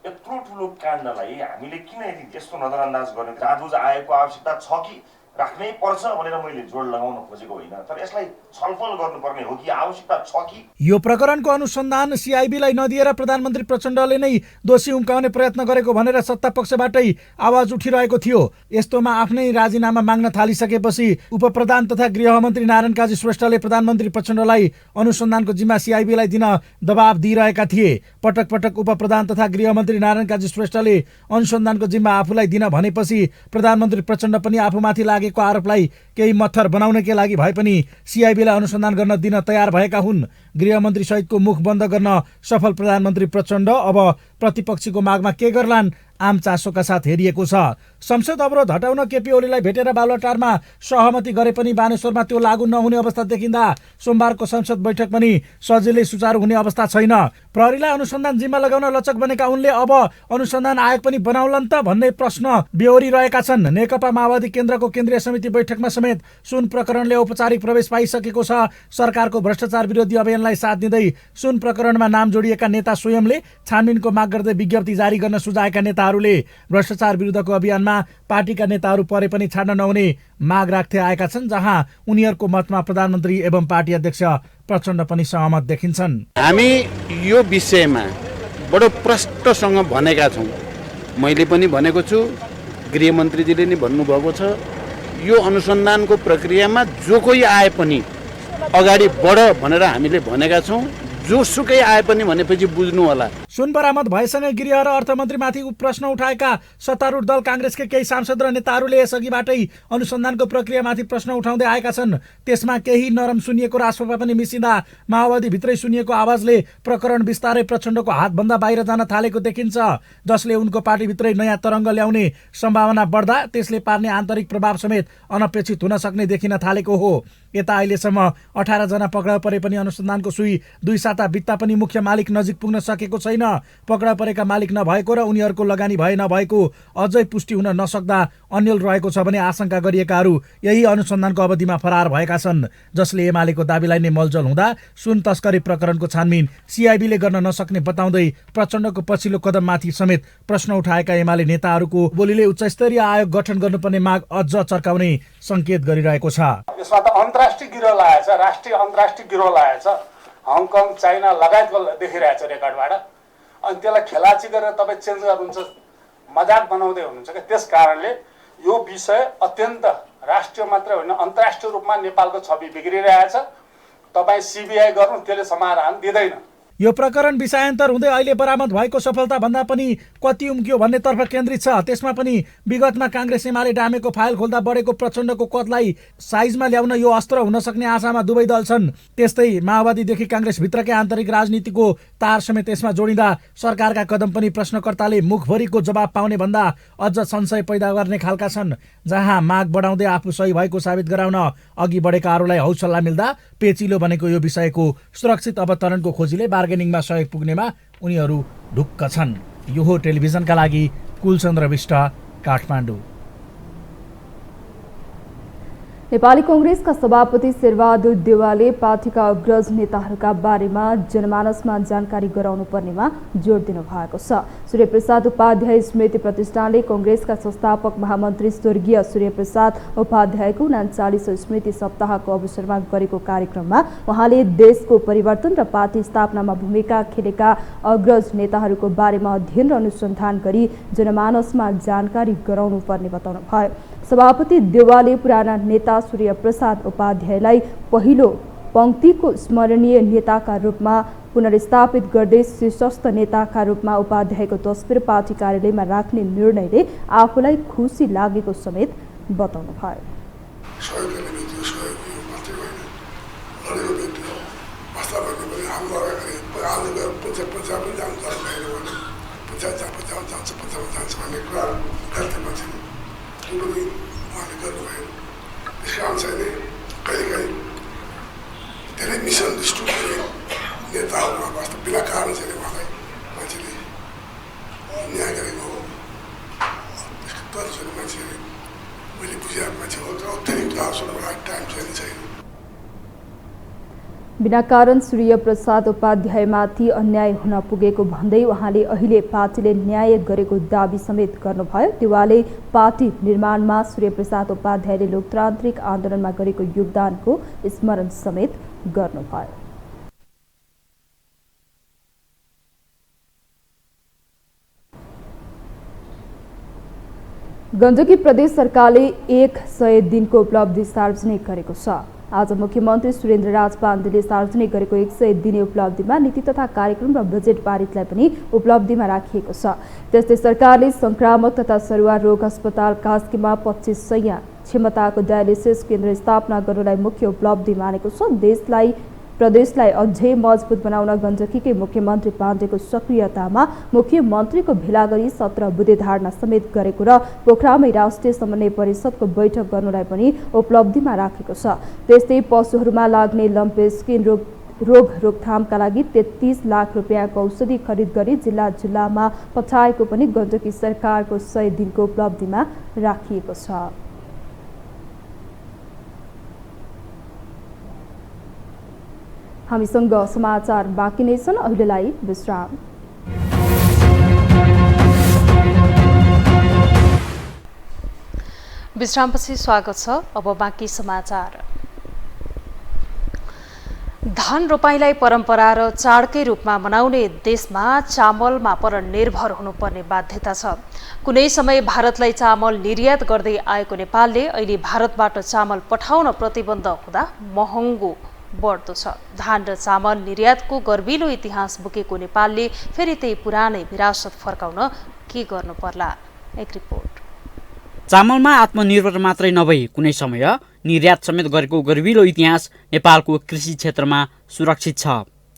यत्रो ठुलो काण्डलाई हामीले किन यस्तो नजरअन्दाज गर्ने? जाँचबुझ आयोगको आवश्यकता छ कि राख्नै पर्छ भनेर मैले जोड लगाउन खोजेको होइन, तर यसलाई छलफल गर्नुपर्ने हो कि आवश्यकता छ कि?
यो प्रकरणको अनुसन्धान सिआइबीलाई नदिएर प्रधानमन्त्री प्रचण्डले नै दोषी उम्काउने प्रयत्न गरेको भनेर सत्ता पक्षबाटै आवाज उठिरहेको थियो। यस्तोमा आफ्नै राजीनामा माग्न थालिसकेपछि उपप्रधान तथा गृहमन्त्री नारायण काजी श्रेष्ठले प्रधानमन्त्री प्रचण्डलाई अनुसन्धानको जिम्मा सिआइबीलाई दिन दबाब दिइरहेका थिए। पटक पटक उपप्रधान तथा गृहमन्त्री नारायण काजी श्रेष्ठले अनुसन्धानको जिम्मा आफूलाई दिन भनेपछि प्रधानमन्त्री प्रचण्ड पनि आफूमाथि लागेको आरोपलाई केही मत्थर बनाउनकै लागि भए पनि सिआइबीलाई अनुसन्धान गर्न दिन तयार भएका हुन्। गृहमन्त्री सहितको मुख बन्द गर्न सफल प्रधानमन्त्री प्रचण्ड अब प्रतिपक्षीको मागमा के गर्लान् आम चासोका साथ हेरिएको छ। संसद अवरोध हटाउन केपी ओलीलाई भेटेर बालुवाटारमा सहमति गरे पनि बानेश्वरमा त्यो लागू नहुने अवस्था देखिँदा सोमबारको संसद बैठक पनि सजिलै सुचारू हुने अवस्था छैन। प्रहरीलाई अनुसन्धान जिम्मा लगाउन लचक बनेका उनले अब अनुसन्धान आयोग पनि बनाउलान् त भन्ने प्रश्न बेहोरिरहेका छन्। नेकपा माओवादी केन्द्रको केन्द्रीय समिति बैठकमा समेत सुन प्रकरणले औपचारिक प्रवेश पाइसकेको छ। सरकारको भ्रष्टाचार विरोधी अभियानलाई साथ दिँदै सुन प्रकरणमा नाम जोडिएका नेता स्वयंले छानबिनको माग गर्दै विज्ञप्ति जारी गर्न सुझाएका नेताहरूले भ्रष्टाचार विरुद्धको अभियानमा पार्टीका नेताहरू परे पनि छाड्न नहुने माग राख्दै आएका छन्, जहाँ उनीहरूको मतमा प्रधानमन्त्री एवं पार्टी अध्यक्ष प्रचण्ड पनि सहमत देखिन्छन्।
हामी यो विषयमा बडो प्रष्टसँग भनेका छौँ। मैले पनि भनेको छु, गृहमन्त्रीजीले नि भन्नुभएको छ, यो अनुसन्धानको प्रक्रियामा जो कोही आए पनि अगाडि बढ भनेर हामीले भनेका छौँ। जोसुकै आए पनि भनेपछि बुझ्नु होला।
सुन बरामद भएसँगै गृह र अर्थमन्त्रीमाथि प्रश्न उठाएका सत्तारूढ दल काङ्ग्रेसका केही सांसद र नेताहरूले यसअघिबाटै अनुसन्धानको प्रक्रियामाथि प्रश्न उठाउँदै आएका छन्। त्यसमा केही नरम सुनिएको राजसभा पनि मिसिँदा माओवादी भित्रै सुनिएको आवाजले प्रकरण बिस्तारै प्रचण्डको हातभन्दा बाहिर जान थालेको देखिन्छ, जसले उनको पार्टीभित्रै नयाँ तरङ्ग ल्याउने सम्भावना बढ्दा त्यसले पार्ने आन्तरिक प्रभाव समेत अनपेक्षित हुन सक्ने देखिन थालेको हो। यता अहिलेसम्म 18 जना पक्राउ परे पनि अनुसन्धानको सुई 2 साता बित्ता पनि मुख्य मालिक नजिक पुग्न सकेको छैन। पक्राउ परेका मालिक नभएको र उनीहरूको लगानी भए नभएको अझै पुष्टि हुन नसक्दा अन्यल रहेको छ भने आशंका गरिएकाहरू यही अनुसन्धानको अवधिमा फरार भएका छन्, जसले एमालेको दाबीलाई नै मलजल हुँदा सुन तस्करी प्रकरणको छानबिन सिआइबीले गर्न नसक्ने बताउँदै प्रचण्डको पछिल्लो कदममाथि समेत प्रश्न उठाएका एमाले नेताहरूको बोलीले उच्चस्तरीय आयोग गठन गर्नुपर्ने माग अझ चर्काउने संकेत गरिरहेको छ।
यसमा त अन्तर्राष्ट्रिय गिरोह लागेछ, राष्ट्रिय अन्तर्राष्ट्रिय गिरोह लागेछ, हङकङ चाइना लगायतको देखिरहेछ रेकर्डबाट। अनि त्यसलाई खेलाची गरेर तपाईँ चेन्ज गर्नुहुन्छ, मजाक बनाउँदै हुनुहुन्छ क्या। त्यस कारणले यो विषय अत्यन्त राष्ट्रिय मात्रै होइन अन्तर्राष्ट्रिय रूपमा नेपालको छवि बिग्रिरहेछ। तपाईँ सिबिआई गर्नु, त्यसले समाधान दिँदैन।
यो प्रकरण विषयान्तर हुँदै अहिले बरामद भएको सफलता भन्दा पनि कति उम्कियो भन्नेतर्फ केन्द्रित छ। त्यसमा पनि विगतमा काङ्ग्रेस एमाले डामेको फाइल खोल्दा बढेको प्रचण्डको कदलाई साइजमा ल्याउन यो अस्त्र हुन सक्ने आशामा दुवै दल छन्। त्यस्तै माओवादीदेखि काङ्ग्रेसभित्रकै आन्तरिक राजनीतिको तार समेत यसमा जोडिँदा सरकारका कदम पनि प्रश्नकर्ताले मुखभरिको जवाब पाउने भन्दा अझ संशय पैदा गर्ने खालका छन्, जहाँ माग बढाउँदै आफू सही भएको साबित गराउन अघि बढेकाहरूलाई हौसला मिल्दा पेचिलो बनेको यो विषयको सुरक्षित अवतरणको खोजीले बार्गेनिङमा सहयोग पुग्नेमा उनीहरू ढुक्क छन्। यो हो टेलिभिजनका लागि कुलचन्द्र विष्ट, काठमाडौँ।
नेपाली कांग्रेसका सभापति शेरबहादुर देउवाले पार्टीका अग्रज नेताहरूका बारेमा जनमानसमा जानकारी गराउनु पर्नेमा जोड दिनु भएको छ। सूर्यप्रसाद उपाध्याय स्मृति प्रतिष्ठानले कांग्रेसका संस्थापक महामन्त्री स्वर्गीय सूर्यप्रसाद उपाध्यायको 39औं स्मृति सप्ताहको अवसरमा गरेको कार्यक्रममा उहाँले देशको परिवर्तन र पार्टी स्थापनामा भूमिका खेलेका अग्रज नेताहरूको बारेमा अध्ययन र अनुसन्धान गरी जनमानसमा जानकारी गराउनु पर्ने बताउनु भयो। सभापति देउवाले पुराना नेता सूर्यप्रसाद उपाध्यायलाई पहिलो पंक्तिको स्मरणीय नेताका रूपमा पुनर्स्थापित गर्दै शीर्षस्थ नेताका रूपमा उपाध्यायको तस्बिर पार्टी कार्यालयमा राख्ने निर्णयले आफूलाई खुसी लागेको समेत बताउनु भयो।
धेरै मिसअन्डरस्टुड नेताहरूमा वास्तव बिना कारण चाहिँ उहाँलाई मान्छेले न्याय गरेको हो। तर चाहिँ मान्छेले मैले बुझेको मान्छे हो तर अत्यधिक क्लासहरू राइट टाइम चाहिँ छैन।
बिना कारण सूर्यप्रसाद उपाध्यायमाथि अन्याय हुन पुगेको भन्दै उहाँले अहिले पार्टीले न्याय गरेको दाबी समेत गर्नुभयो। देउवाले पार्टी निर्माणमा सूर्यप्रसाद उपाध्यायले लोकतान्त्रिक आन्दोलनमा गरेको योगदानको स्मरण समेत गर्नुभयो। गण्डकी प्रदेश सरकारले 100 दिनको उपलब्धि सार्वजनिक गरेको छ। आज मुख्यमन्त्री सुरेन्द्रराज पाण्डेले सार्वजनिक गरेको 100 दिने उपलब्धिमा नीति तथा कार्यक्रम र बजेट पारितलाई पनि उपलब्धिमा राखिएको छ। त्यस्तै सरकारले संक्रामक तथा सरुवा रोग अस्पताल कास्कीमा 2500 क्षमताको डायलिसिस केन्द्र स्थापना गर्नलाई मुख्य उपलब्धि मानेको छ। देशलाई प्रदेशलाई अझै मजबुत बनाउन गण्डकीकै मुख्यमन्त्री पाण्डेको सक्रियतामा मुख्यमन्त्रीको भेला गरी 17 बुँदे धारणा समेत गरेको र पोखरामै राष्ट्रिय समन्वय परिषदको बैठक गर्नुलाई पनि उपलब्धिमा राखेको छ। त्यस्तै पशुहरूमा लाग्ने लम्पे स्किन रोग रोकथामका लागि 33 लाख रुपियाँको औषधि खरिद गरी जिल्लामा पठाएको पनि गण्डकी सरकारको 100 दिनको उपलब्धिमा राखिएको छ। हामीसँग समाचार बाँकी नै छन्, अहिलेलाई विश्राम।
विश्रामपछि स्वागत छ। अब बाँकी समाचार। धान रोपाईलाई परम्परा र चाडकै रूपमा मनाउने देशमा चामलमा पर निर्भर हुनुपर्ने बाध्यता छ। कुनै समय भारतलाई चामल निर्यात गर्दै आएको नेपालले अहिले भारतबाट चामल पठाउन प्रतिबन्ध हुँदा महँगो बढ्दो छ। धान र चामल निर्यातको गर्विलो इतिहास बोकेको नेपालले फेरि त्यही पुरानै विरासत फर्काउन के गर्नु पर्ला? एक रिपोर्ट।
चामलमा आत्मनिर्भर मात्रै नभई कुनै समय निर्यात समेत गरेको गर्विलो इतिहास नेपालको कृषि क्षेत्रमा सुरक्षित छ।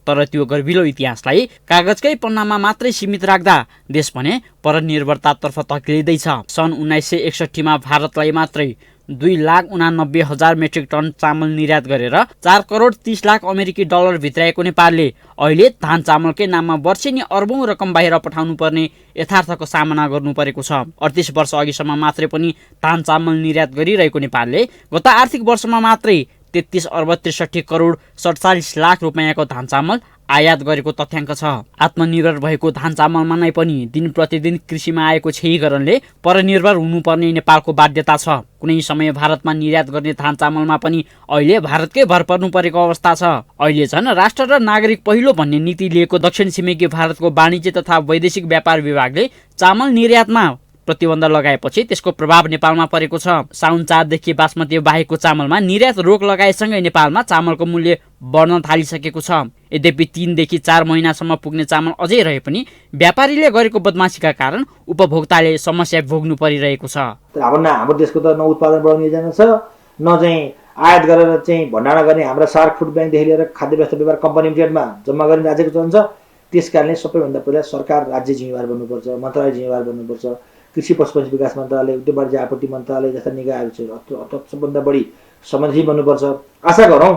तर त्यो गर्विलो इतिहासलाई कागजकै पन्नामा मात्रै सीमित राख्दा देश भने परनिर्भरतातर्फ धकेलिँदैछ। सन् 1961 मा भारतलाई मात्रै 2,89,000 मेट्रिक टन चामल निर्यात गरेर 4 करोड 30 लाख अमेरिकी डलर भित्राएको नेपालले अहिले धान चामलकै नाममा वर्षेनी अर्बौं रकम बाहिर पठाउनु पर्ने यथार्थको सामना गर्नु परेको छ। 38 वर्ष अघिसम्म मात्रै पनि धान चामल निर्यात गरिरहेको नेपालले गत आर्थिक वर्षमा मात्रै 33 अर्ब 63 करोड 47 लाख रुपियाँको धान चामल आयात गरेको तथ्याङ्क छ। आत्मनिर्भर भएको धान चामलमा नै पनि दिन प्रतिदिन कृषिमा आएको क्षयीकरणले परनिर्भर हुनुपर्ने नेपालको बाध्यता छ। कुनै समय भारतमा निर्यात गर्ने धान चामलमा पनि अहिले भारतकै भर पर्नु परेको अवस्था छ। अहिले झन् राष्ट्र र नागरिक पहिलो भन्ने नीति लिएको दक्षिण छिमेकी भारतको वाणिज्य तथा वैदेशिक व्यापार विभागले चामल निर्यातमा प्रतिबन्ध लगाएपछि त्यसको प्रभाव नेपालमा परेको छ। साउन 4 देखि बासमती बाहेकको चामलमा निर्यात रोक लगाएसँगै नेपालमा चामलको मूल्य बढ्न थालिसकेको छ। यद्यपि 3 देखि 4 महिनासम्म पुग्ने चामल अझै रहे पनि व्यापारीले गरेको बदमासीका कारण उपभोक्ताले समस्या भोग्नु परिरहेको छ।
हाम्रो देशको त न उत्पादन बढाउने योजना छ, न चाहिँ आयात गरेर चाहिँ भण्डारण गर्ने हाम्रा सार्क फुड ब्याङ्कदेखि लिएर खाद्य व्यवस्था व्यापार कम्पनी लिमिटेडमा जम्मा गर्ने राज्यको चलन छ। त्यसकारणले सबैभन्दा पहिला सरकार राज्य जिम्मेवार बन्नुपर्छ, मन्त्रालय जिम्मेवार बन्नुपर्छ। कृषि पशुपन्छी विकास मन्त्रालय, उद्योग वाणिज्य आपूर्ति मन्त्रालय जस्ता निकायहरू चाहिँ सबभन्दा बढी संवेदनशील बन्नुपर्छ। आशा गरौँ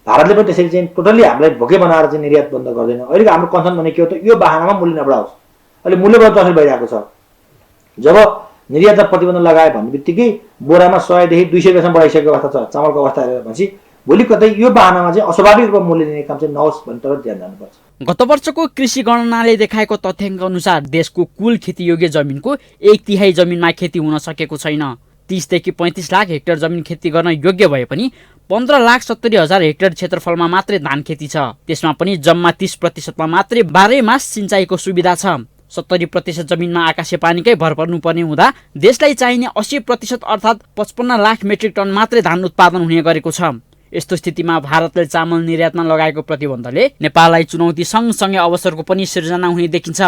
भारतले पनि त्यसरी चाहिँ टोटल्ली हामीलाई भोके बनाएर चाहिँ निर्यात बन्द गर्दैन। अहिलेको हाम्रो कन्सर्न भने के हो त, यो बहानामा मूल्य नबढाओस्। अहिले मूल्य बढाउन भइरहेको छ। जब निर्यातमा प्रतिबन्ध लगायो भन्ने बित्तिकै बोरामा 100 देखि 200 रुपियाँसम्म बढाइसकेको अवस्था छ चामलको अवस्था हेरेर भनेपछि भोलि कतै यो बहानामा चाहिँ अस्वाभाविक रूपमा मूल्य दिने काम चाहिँ नहोस् भन्ने तरफ ध्यान जानुपर्छ।
गत वर्षको कृषि गणनाले देखाएको तथ्याङ्क अनुसार देशको कुल खेतीयोग्य जमिनको 1/3 जमिनमा खेती हुन सकेको छैन। 30 देखि 35 लाख हेक्टर जमिन खेती गर्न योग्य भए पनि 15,70,000 हेक्टर क्षेत्रफलमा मात्रै धान खेती छ। त्यसमा पनि जम्मा 30% मा मात्रै 12 मास सिँचाइको सुविधा छ। 70% जमिनमा आकाशे पानीकै भर पर्नुपर्ने हुँदा देशलाई चाहिने 80% अर्थात् 55 लाख मेट्रिक टन मात्रै धान उत्पादन हुने गरेको छ। यस्तो स्थितिमा भारतले चामल निर्यातमा लगाएको प्रतिबन्धले नेपाललाई चुनौती सँगसँगै अवसरको पनि सिर्जना हुने देखिन्छ।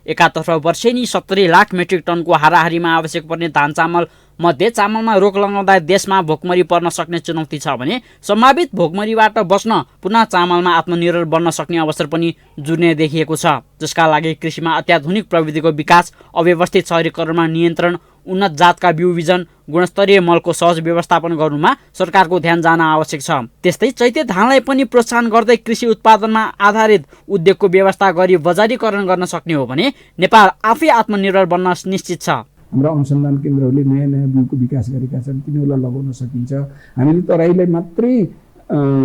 एकातर्फ वर्षेनी 70 लाख मेट्रिक टनको हाराहारीमा आवश्यक पर्ने धान चामल मध्ये चामलमा रोक लगाउँदा देशमा भोकमरी पर्न सक्ने चुनौती छ भने सम्भावित भोकमरीबाट बच्न पुनः चामलमा आत्मनिर्भर बन्न सक्ने अवसर पनि जुर्ने देखिएको छ। जसका लागि कृषिमा अत्याधुनिक प्रविधिको विकास, अव्यवस्थित शहरीकरणमा नियन्त्रण, उन्नत जातका बिउ बिजन, गुणस्तरीय मलको सहज व्यवस्थापन गर्नुमा सरकारको ध्यान जान आवश्यक छ। त्यस्तै चैते धानलाई पनि प्रोत्साहन गर्दै कृषि उत्पादनमा आधारित उद्योगको व्यवस्था गरी बजारीकरण गर्न सक्ने हो भने नेपाल आफै आत्मनिर्भर बन्न निश्चित छ।
हाम्रा अनुसन्धान केन्द्रहरूले नयाँ नयाँ बिउको विकास गरेका छन्, तिनीहरूलाई लगाउन सकिन्छ। हामीले तराईलाई मात्रै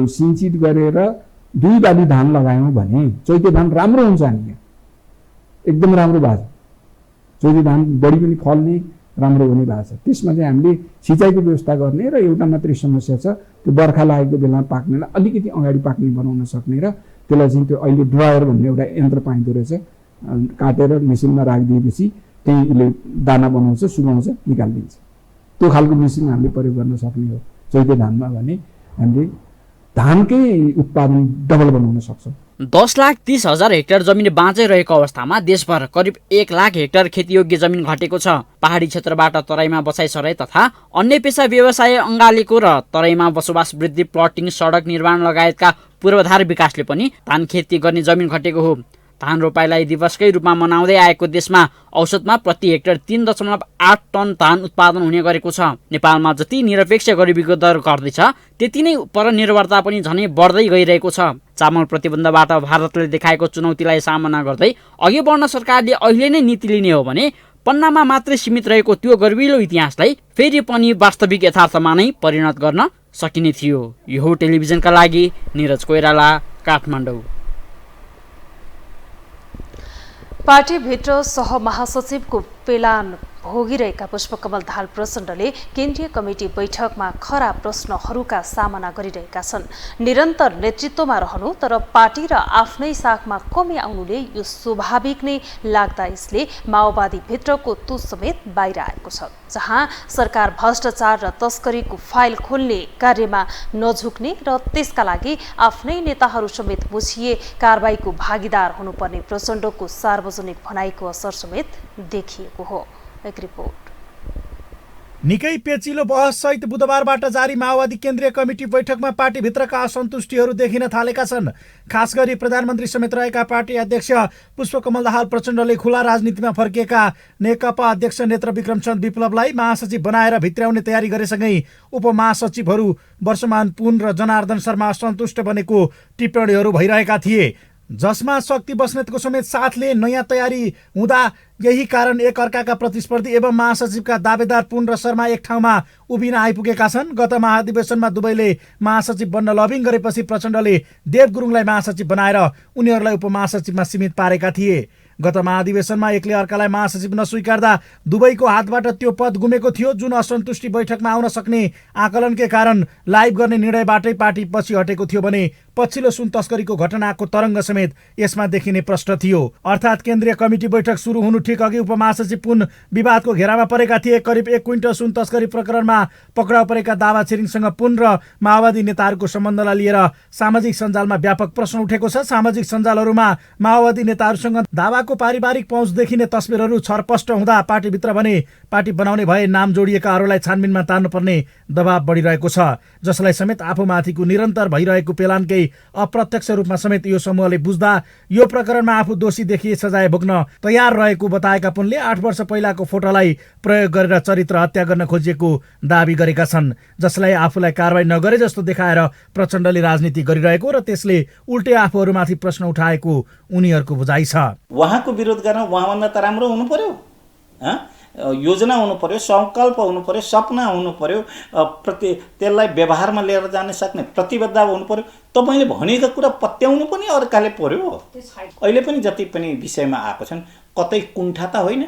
सिंचित गरेर 2 बाली धान लगायौँ भने चैते धान राम्रो हुन्छ। हामीले एकदम राम्रो भएको छ। चैते धान बढी पनि फल्ने राम्रो हुने भएको छ। त्यसमा चाहिँ हामीले सिँचाइको व्यवस्था गर्ने र एउटा मात्रै समस्या छ, त्यो बर्खा लागेको बेलामा पाक्नेलाई अलिकति अगाडि पाक्ने बनाउन सक्ने र त्यसलाई चाहिँ त्यो अहिले ड्रायर भन्ने एउटा यन्त्र पाइँदो रहेछ, काटेर मेसिनमा राखिदिएपछि त्यही उसले दाना बनाउँछ, सुकाउँछ, निकालिदिन्छ। त्यो खालको मेसिन हामीले प्रयोग गर्न सक्ने हो। चैते धानमा भने हामीले धानकै उत्पादन डबल बनाउन सक्छौँ।
10,30,000 हेक्टर जमिन बाँझै रहेको अवस्थामा देशभर करिब 1 लाख हेक्टर खेतीयोग्य जमिन घटेको छ। पहाडी क्षेत्रबाट तराईमा बसाइसराई तथा अन्य पेसा व्यवसाय अँगालेको र तराईमा बसोबास वृद्धि, प्लटिङ, सडक निर्माण लगायतका पूर्वाधार विकासले पनि धान खेती गर्ने जमिन घटेको हो। धान रोपाइलाई दिवसकै रूपमा मनाउँदै आएको देशमा औसतमा प्रति हेक्टर 3.8 टन धान उत्पादन हुने गरेको छ। नेपालमा जति निरपेक्ष गरिबीको दर घट्दैछ त्यति नै परनिर्भरता पनि झनै बढ्दै गइरहेको छ। चामल प्रतिबन्धबाट भारतले देखाएको चुनौतीलाई सामना गर्दै अघि बढ्न सरकारले अहिले नै नीति लिने हो भने पन्नामा मात्रै सीमित रहेको त्यो गर्विलो इतिहासलाई फेरि पनि वास्तविक यथार्थमा नै परिणत गर्न सकिने थियो। यो टेलिभिजनका लागि निरज कोइराला, काठमाडौँ।
पार्टीभित्र सहमहासचिवको पेलान भोगिरहेका पुष्पकमल दाहाल प्रचण्डले केन्द्रीय कमिटी बैठकमा खरा प्रश्नहरूका सामना गरिरहेका छन्। निरन्तर नेतृत्वमा रहनु तर पार्टी र आफ्नै साखमा कमी आउनुले यो स्वाभाविक नै लाग्दा यसले माओवादी भित्रको तुस समेत बाहिर आएको छ, जहाँ सरकार भ्रष्टाचार र तस्करीको फाइल खोल्ने कार्यमा नझुक्ने र त्यसका लागि आफ्नै नेताहरू समेत बुझिए कारबाहीको भागीदार हुनुपर्ने प्रचण्डको सार्वजनिक भनाइको असर समेत देखिएको हो। एक रिपोर्ट।
निकै पेचिलो बहससहित बुधबारबाट जारी माओवादी केन्द्रीय कमिटी बैठकमा पार्टीभित्रका असन्तुष्टिहरू देखिन थालेका छन्। खास गरी प्रधानमन्त्री समेत रहेका पार्टी अध्यक्ष पुष्पकमल दाहाल प्रचण्डले खुला राजनीतिमा फर्किएका नेकपा अध्यक्ष नेत्र विक्रमचन्द्र विप्लवलाई महासचिव बनाएर भित्र्याउने तयारी गरेसँगै उपमहासचिवहरू वर्षमान पुन र जनार्दन शर्मा असन्तुष्ट बनेको टिप्पणीहरू भइरहेका थिए, जसमा शक्ति बस्नेतको समेत साथले नयाँ तयारी हुँदा यही कारण एक अर्काका प्रतिस्पर्धी एवं महासचिवका दावेदार पुन र शर्मा एक ठाउँमा उभिन आइपुगेका छन्। गत महाधिवेशनमा दुवैले महासचिव बन्न लबिङ गरेपछि प्रचण्डले देव गुरुङलाई महासचिव बनाएर उनीहरूलाई उपमहासचिवमा सीमित पारेका थिए। गत महाधिवेशनमा एकले अर्कालाई महासचिव नस्वीकार्दा दुवैको हातबाट त्यो पद गुमेको थियो, जुन असन्तुष्टि बैठकमा आउन सक्ने आकलनकै कारण लाइभ गर्ने निर्णयबाटै पार्टी पछि हटेको थियो भने पछिल्लो सुन तस्करीको घटनाको तरङ्ग समेत यसमा देखिने प्रश्न थियो। अर्थात् केन्द्रीय कमिटी बैठक सुरु हुनु ठिक अघि उपमहासचिव पुन विवादको घेरामा परेका थिए। करिब 1 क्विन्टल सुन तस्करी प्रकरणमा पक्राउ परेका दावा छिरिङसँग पुन र माओवादी नेताहरूको सम्बन्धलाई लिएर सामाजिक सञ्जालमा व्यापक प्रश्न उठेको छ। सामाजिक सञ्जालहरूमा माओवादी नेताहरूसँग दावाको पारिवारिक पहुँच देखिने तस्बिरहरू छरपष्ट हुँदा पार्टीभित्र भने पार्टी बनाउने भए नाम जोडिएकाहरूलाई छानबिनमा तार्नुपर्ने दबाव बढिरहेको छ, जसलाई समेत आफूमाथिको निरन्तर भइरहेको पेलानकै अप्रत्यक्ष रूपमा समेत यो समूहले बुझ्दा यो प्रकरणमा आफू दोषी देखिए सजाय भोग्न तयार रहेको बताएका पुनले 8 वर्ष पहिलाको फोटोलाई प्रयोग गरेर चरित्र हत्या गर्न खोजिएको दावी गरेका छन्, जसलाई आफूलाई कारबाही नगरे जस्तो देखाएर प्रचण्डले राजनीति गरिरहेको र त्यसले उल्टे आफूहरूमाथि प्रश्न उठाएको उनीहरूको बुझाइ छ।
उहाँको विरोध गर्न उहाँभन्दा त राम्रो हुनु पर्यो, योजना हुनु पर्यो, सङ्कल्प हुनु पर्यो, सपना हुनु पर्यो, त्यसलाई व्यवहारमा लिएर जान सक्ने प्रतिबद्धता हुनु पर्यो। तपाईँले भनेको कुरा पत्याउनु पनि अर्काले पर्यो। अहिले पनि जति पनि विषयमा आएको छन् कतै कुण्ठा त होइन,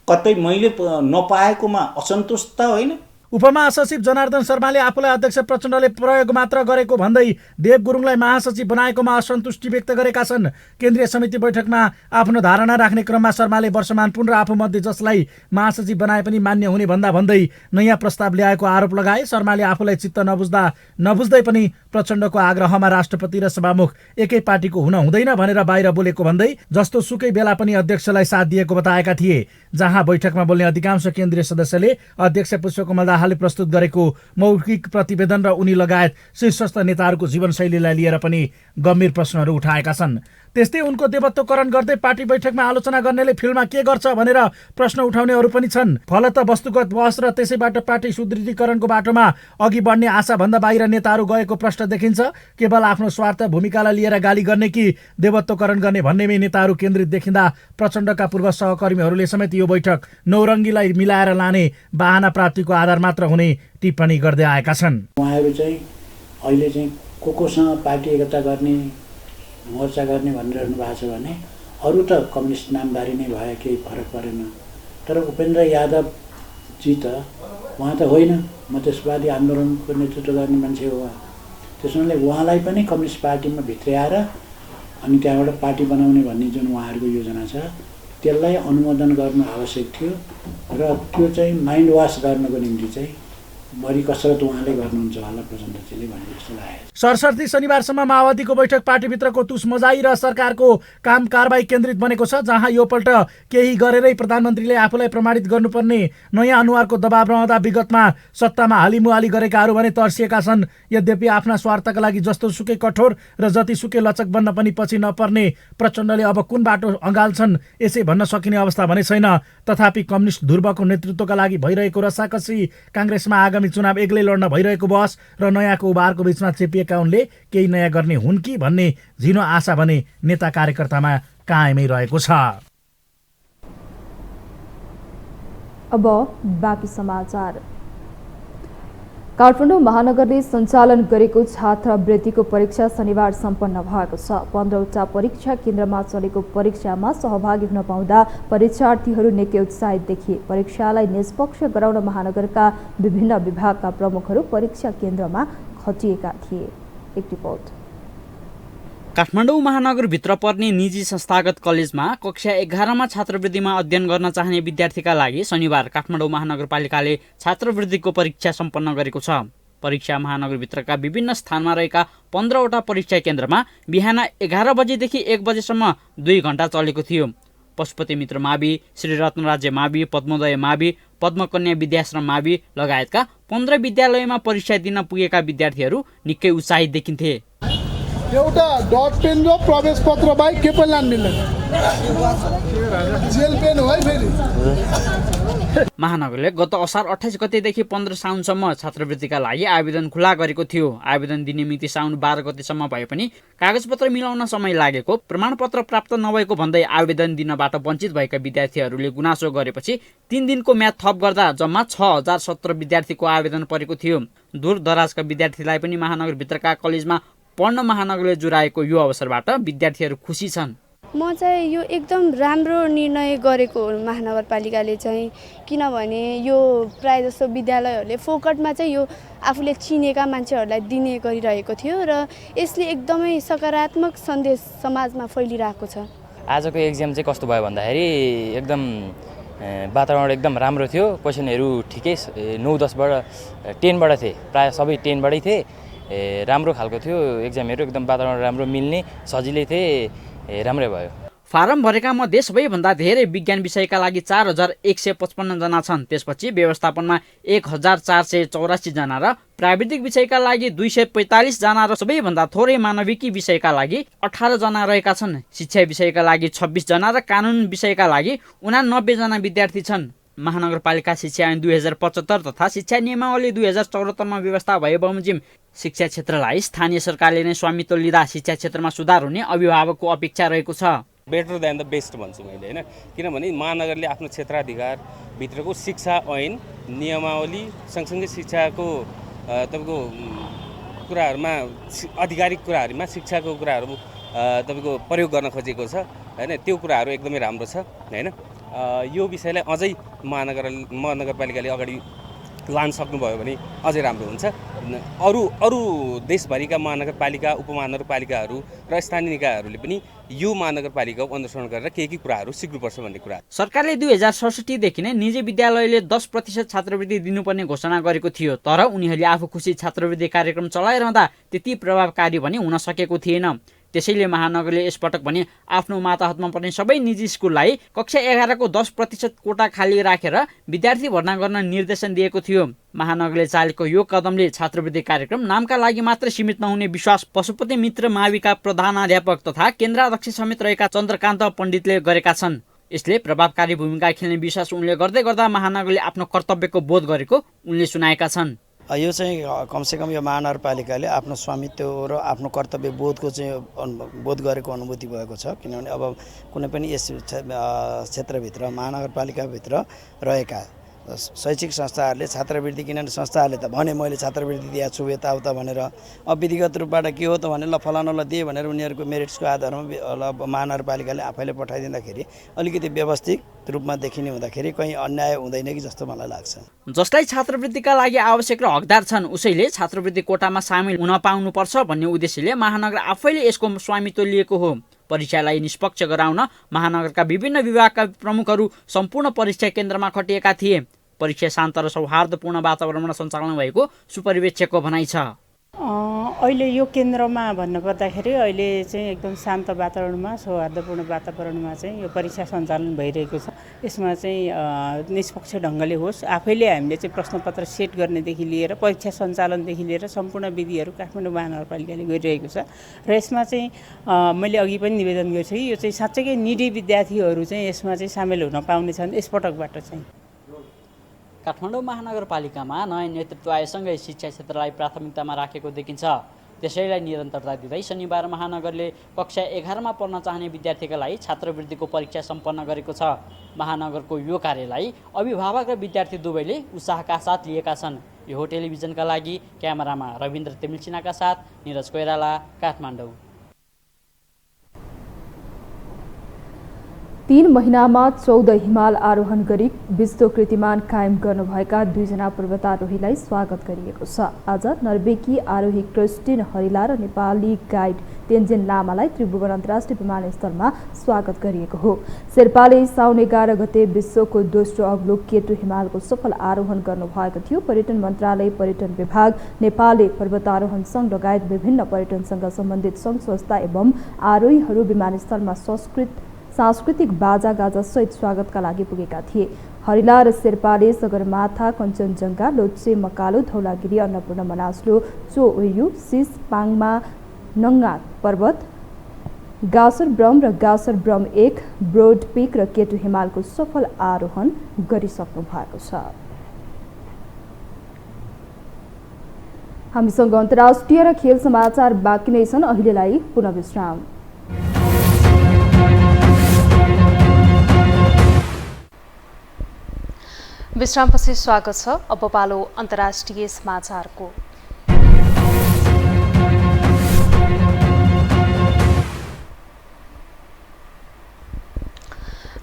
कतै मैले नपाएकोमा असन्तुष्ट त होइन।
उपमहासचिव जनार्दन शर्माले आफूलाई अध्यक्ष प्रचण्डले प्रयोग मात्र गरेको भन्दै देव गुरुङलाई महासचिव बनाएकोमा असन्तुष्टि व्यक्त गरेका छन्। केन्द्रीय समिति बैठकमा आफ्नो धारणा राख्ने क्रममा शर्माले वर्षमान पुन र आफूमध्ये जसलाई महासचिव बनाए पनि मान्य हुने भन्दै नयाँ प्रस्ताव ल्याएको आरोप लगाए। शर्माले आफूलाई चित्त नबुझ्दै पनि प्रचण्डको आग्रहमा राष्ट्रपति र सभामुख एकै पार्टीको हुन हुँदैन भनेर बाहिर बोलेको भन्दै जस्तो सुकै बेला पनि अध्यक्षलाई साथ दिएको बताएका थिए। जहाँ बैठकमा बोल्ने अधिकांश केन्द्रीय सदस्यले अध्यक्ष पुष्पकमल दाहालले प्रस्तुत गरेको मौखिक प्रतिवेदन र उनी लगायत शीर्षस्थ नेताहरूको जीवनशैलीलाई लिएर पनि गम्भीर प्रश्नहरू उठाएका छन्। त्यस्तै उनको देवत्वकरण गर्दै पार्टी बैठकमा आलोचना गर्नेले फिल्डमा के गर्छ भनेर प्रश्न उठाउनेहरू पनि छन्। फलत वस्तुगत बहस र त्यसैबाट पार्टी सुदृढीकरणको बाटोमा अघि बढ्ने आशाभन्दा बाहिर नेताहरू गएको प्रश्न देखिन्छ। केवल आफ्नो स्वार्थ भूमिकालाई लिएर गाली गर्ने कि देवत्वकरण गर्ने भन्नेमै नेताहरू केन्द्रित देखिँदा प्रचण्डका पूर्व सहकर्मीहरूले समेत यो बैठक नौरङ्गीलाई मिलाएर लाने बाहना प्राप्तिको आधार मात्र हुने टिप्पणी गर्दै आएका छन्।
उहाँहरू चाहिँ अहिले चाहिँ कोसँग पार्टी एकता गर्ने मोर्चा गर्ने भनिरहनु भएको छ भने अरू त कम्युनिस्ट नामधारी नै भए केही फरक परेन। तर उपेन्द्र यादवजी त उहाँ त होइन, मधेसवादी आन्दोलनको नेतृत्व गर्ने मान्छे हो। त्यसैले उहाँलाई पनि कम्युनिस्ट पार्टीमा भित्र्याएर अनि त्यहाँबाट पार्टी बनाउने भन्ने जुन उहाँहरूको योजना छ त्यसलाई अनुमोदन गर्नु आवश्यक थियो र त्यो चाहिँ माइन्ड वास गर्नको निम्ति चाहिँ बढी कसरत उहाँले गर्नुहुन्छ होला प्रचण्डजीले भन्ने जस्तो लागेको छ।
सरसर्ती शनिबारसम्म माओवादीको बैठक पार्टीभित्रको तुसमजाई र सरकारको काम कारबाही केन्द्रित बनेको छ, जहाँ योपल्ट केही गरेरै प्रधानमन्त्रीले आफूलाई प्रमाणित गर्नुपर्ने नयाँ अनुहारको दबाव रहँदा विगतमा सत्तामा हालिमुहाली गरेकाहरू भने तर्सिएका छन्। यद्यपि आफ्ना स्वार्थका लागि जस्तोसुकै कठोर र जतिसुकै लचक बन्न पनि पछि नपर्ने प्रचण्डले अब कुन बाटो अँगाल्छन् यसै भन्न सकिने अवस्था भने छैन। तथापि कम्युनिस्ट ध्रुवको नेतृत्वका लागि भइरहेको रसाकसी, काङ्ग्रेसमा आगामी चुनाव एक्लै लड्न भइरहेको बहस र नयाँको उभारको बीचमा चेपिएका उनले केही नयाँ गर्ने हुन् कि भन्ने झिनो आशा भने नेता कार्यकर्तामा कायमै रहेको छ।
अब बाँकी समाचार। काठमाडौँ महानगरले सञ्चालन गरेको छात्रवृत्तिको परीक्षा शनिबार सम्पन्न भएको छ। 15वटा परीक्षा केन्द्रमा चलेको परीक्षामा सहभागी हुन पाउँदा परीक्षार्थीहरू निकै उत्साहित देखिए। परीक्षालाई निष्पक्ष गराउन महानगरका विभिन्न विभागका प्रमुखहरू परीक्षा केन्द्रमा खटिएका थिए। एक रिपोर्ट।
काठमाडौँ महानगरभित्र पर्ने निजी संस्थागत कलेजमा कक्षा 11मा छात्रवृत्तिमा अध्ययन गर्न चाहने विद्यार्थीका लागि शनिबार काठमाडौँ महानगरपालिकाले छात्रवृत्तिको परीक्षा सम्पन्न गरेको छ। परीक्षा महानगरभित्रका विभिन्न स्थानमा रहेका 15वटा परीक्षा केन्द्रमा बिहान 11 बजेदेखि 1 बजेसम्म 2 घण्टा चलेको थियो। पशुपति मित्र मावि, श्री रत्नराज्य मावि, पद्मोदय मावि, पद्मकन्या विद्याश्रम मावि लगायतका 15 विद्यालयमा परीक्षा दिन पुगेका विद्यार्थीहरू निकै उत्साहित देखिन्थे।
एउटा डट पेन र प्रवेश पत्र बाहेक के पनि लान मिल्दैन। जेल पेन हो है फेरि।
महानगरले गत असार 28 गतेदेखि 15 साउनसम्म छात्रवृत्तिका लागि आवेदन खुला गरेको थियो। आवेदन दिने मिति साउन 12 गतेसम्म भए पनि कागजपत्र मिलाउन समय लागेको, प्रमाणपत्र प्राप्त नभएको भन्दै आवेदन दिनबाट वञ्चित भएका विद्यार्थीहरूले गुनासो गरेपछि 3 दिनको म्याद थप गर्दा जम्मा 6017 विद्यार्थीको आवेदन परेको थियो। दूर दराजका विद्यार्थीलाई पनि महानगरभित्रका कलेजमा पढ्न महानगरले जुराएको यो अवसरबाट विद्यार्थीहरू खुसी छन्।
म चाहिँ यो एकदम राम्रो निर्णय गरेको हो महानगरपालिकाले चाहिँ, किनभने यो प्रायः जस्तो विद्यालयहरूले फोकटमा चाहिँ यो आफूले चिनेका मान्छेहरूलाई दिने गरिरहेको थियो र यसले एकदमै सकारात्मक सन्देश समाजमा फैलिरहेको छ।
आजको एक्जाम चाहिँ कस्तो भयो भन्दाखेरि एकदम वातावरण एकदम राम्रो थियो। क्वेसनहरू ठिकै 9-10बाट 10बाट थिए, प्रायः सबै 10बाटै थिए। राम्रो खालको थियो एक्जामहरू, एकदम वातावरण राम्रो मिल्ने, सजिलै थिए, राम्रै भयो।
फारम भरेका मध्ये सबैभन्दा धेरै विज्ञान विषयका लागि 4155 जना छन्। त्यसपछि व्यवस्थापनमा 1484 जना र प्राविधिक विषयका लागि 245 जना र सबैभन्दा थोरै मानविकी विषयका लागि 18 जना रहेका छन्। शिक्षा विषयका लागि 26 जना र कानुन विषयका लागि 89 जना विद्यार्थी छन्। महानगरपालिका शिक्षा ऐन 2075 तथा शिक्षा नियमावली 2074 मा व्यवस्था भए बमोजिम शिक्षा क्षेत्रलाई स्थानीय सरकारले नै स्वामित्व लिँदा शिक्षा क्षेत्रमा सुधार हुने अभिभावकको अपेक्षा रहेको छ।
बेटर देन द बेस्ट भन्छु मैले, होइन? किनभने महानगरले आफ्नो क्षेत्राधिकार भित्रको शिक्षा ऐन नियमावली सँगसँगै शिक्षाको तपाईँको कुराहरूमा, आधिकारिक कुराहरूमा शिक्षाको कुराहरू तपाईँको प्रयोग गर्न खोजेको छ, होइन? त्यो कुराहरू एकदमै राम्रो छ, होइन? यो विषयलाई अझै महानगरपालिकाले अगाडि लान सक्नुभयो भने अझै राम्रो हुन्छ। अरू देशभरिका महानगरपालिका, उपमहानगरपालिकाहरू र स्थानीय निकायहरूले पनि यो महानगरपालिकाको अनुसरण गरेर के कुराहरू सिक्नुपर्छ भन्ने कुरा।
सरकारले 2067 देखि नै निजी विद्यालयले 10% छात्रवृत्ति दिनुपर्ने घोषणा गरेको थियो, तर उनीहरूले आफू खुसी छात्रवृत्ति कार्यक्रम चलाइरहँदा त्यति प्रभावकारी पनि हुन सकेको थिएन। त्यसैले महानगरले यसपटक भने आफ्नो माताहतमा पर्ने सबै निजी स्कुललाई कक्षा 11 को 10% कोटा खाली राखेर विद्यार्थी भर्ना गर्न निर्देशन दिएको थियो। महानगरले चालेको यो कदमले छात्रवृत्ति कार्यक्रम नामका लागि मात्र सीमित नहुने विश्वास पशुपति मित्र माविका प्रधानाध्यापक तथा केन्द्राध्यक्ष समेत रहेका चन्द्रकान्त पण्डितले गरेका छन्। यसले प्रभावकारी भूमिका खेल्ने विश्वास उनले गर्दै गर्दा महानगरले आफ्नो कर्तव्यको बोध गरेको उनले सुनाएका छन्।
यो चाहिँ कमसेकम यो महानगरपालिकाले आफ्नो स्वामित्व र आफ्नो कर्तव्य बोधको चाहिँ बोध गरेको अनुभूति भएको छ। किनभने अब कुनै पनि यस क्षेत्रभित्र महानगरपालिकाभित्र रहेका शैक्षिक संस्थाहरूले छात्रवृत्ति, किनभने संस्थाहरूले त भने मैले छात्रवृत्ति दिएको छु यताउता भनेर, अब विधिगत रूपबाट के हो त भने ल फलानालाई दिए भनेर उनीहरूको मेरिट्सको आधारमा महानगरपालिकाले आफैले पठाइदिँदाखेरि अलिकति व्यवस्थित रूपमा देखिने हुँदाखेरि कहीँ अन्याय हुँदैन कि जस्तो मलाई लाग्छ।
जसलाई छात्रवृत्तिका लागि आवश्यक र हकदार छन् उसैले छात्रवृत्ति कोटामा सामेल हुन पाउनुपर्छ भन्ने उद्देश्यले महानगर आफैले यसको स्वामित्व लिएको हो। परीक्षालाई निष्पक्ष गराउन महानगरका विभिन्न विभागका प्रमुखहरू सम्पूर्ण परीक्षा केन्द्रमा खटिएका थिए। परीक्षा शान्त र सौहार्दपूर्ण वातावरणमा सञ्चालन भएको सुपरिवेक्षकको भनाइ छ।
अहिले यो केन्द्रमा भन्नुपर्दाखेरि अहिले चाहिँ एकदम शान्त वातावरणमा सौहार्दपूर्ण वातावरणमा चाहिँ यो परीक्षा सञ्चालन भइरहेको छ। यसमा चाहिँ निष्पक्ष ढङ्गले होस्, आफैले हामीले चाहिँ प्रश्नपत्र सेट गर्नेदेखि लिएर परीक्षा सञ्चालनदेखि लिएर सम्पूर्ण विधिहरू काठमाडौँ महानगरपालिकाले गरिरहेको छ। र यसमा चाहिँ मैले अघि पनि निवेदन गर्छु कि यो चाहिँ साँच्चैकै निडी विद्यार्थीहरू चाहिँ यसमा चाहिँ सामेल हुन पाउने छन् यसपटकबाट चाहिँ।
काठमाडौँ महानगरपालिकामा नयाँ नेतृत्व आएसँगै शिक्षा क्षेत्रलाई प्राथमिकतामा राखेको देखिन्छ। त्यसैलाई निरन्तरता दिँदै शनिबार महानगरले कक्षा 11मा पढ्न चाहने विद्यार्थीका लागि छात्रवृत्तिको परीक्षा सम्पन्न गरेको छ। महानगरको यो कार्यलाई अभिभावक र विद्यार्थी दुवैले उत्साहका साथ लिएका छन्। यो हो टेलिभिजनका लागि क्यामेरामा रविन्द्र तेमिलसिनाका साथ निरज कोइराला, काठमाडौँ।
3 महिनामा 14 हिमाल आरोहण गरी विश्व कीर्तिमान कायम गर्नुभएका 2 जना पर्वतारोहीलाई स्वागत गरिएको छ। आज नर्वेकी आरोही क्रिस्टिन हरिला र नेपाली गाइड तेन्जिन लामालाई त्रिभुवन अन्तर्राष्ट्रिय विमानस्थलमा स्वागत गरिएको हो। शेर्पाले साउन 11 गते विश्वको दोस्रो अग्लो केटु हिमालको सफल आरोहण गर्नुभएको थियो। पर्यटन मन्त्रालय, पर्यटन विभाग, नेपाली पर्वतारोहण सङ्घ लगायत विभिन्न पर्यटनसँग सम्बन्धित सङ्घ संस्था एवं आरोहीहरू विमानस्थलमा सांस्कृतिक बाजा गाजा सहित स्वागतका लागि पुगेका थिए। हरिला र शेर्पाले सगरमाथा, कञ्चनजङ्घा, लोत्से, मकालु, धौलागिरी, अन्नपूर्ण, मनास्लो, चोओयु, सिस, पाङमा, नङ्गा पर्वत, गासर ब्रह्म र गासर ब्रह्म 1, ब्रोड पिक र केटु हिमालको सफल आरोहण गरिसक्नु भएको छ। हामीसँग अन्तर्राष्ट्रिय र खेल समाचार बाँकी नै छन्। अहिलेलाई पुनः विश्राम।
विश्रामपछि स्वागत छ। अब पालो अन्तर्राष्ट्रिय समाचारको।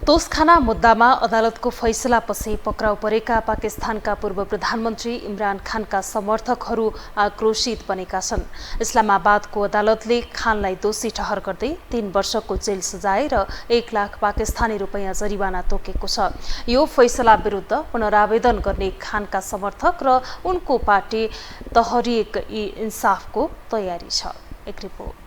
तोसखाना मुद्दामा अदालतको फैसलापछि पक्राउ परेका पाकिस्तानका पूर्व प्रधानमन्त्री इमरान खानका समर्थकहरू आक्रोशित बनेका छन्। इस्लामाबादको अदालतले खानलाई दोषी ठहर गर्दै 3 वर्षको जेल सजाय र 1 लाख पाकिस्तानी रुपैयाँ जरिवाना तोकेको छ। यो फैसला विरुद्ध पुनरावेदन गर्ने खानका समर्थक र उनको पार्टी तहरिक-ई-इन्साफको तयारी छ। एक रिपोर्ट।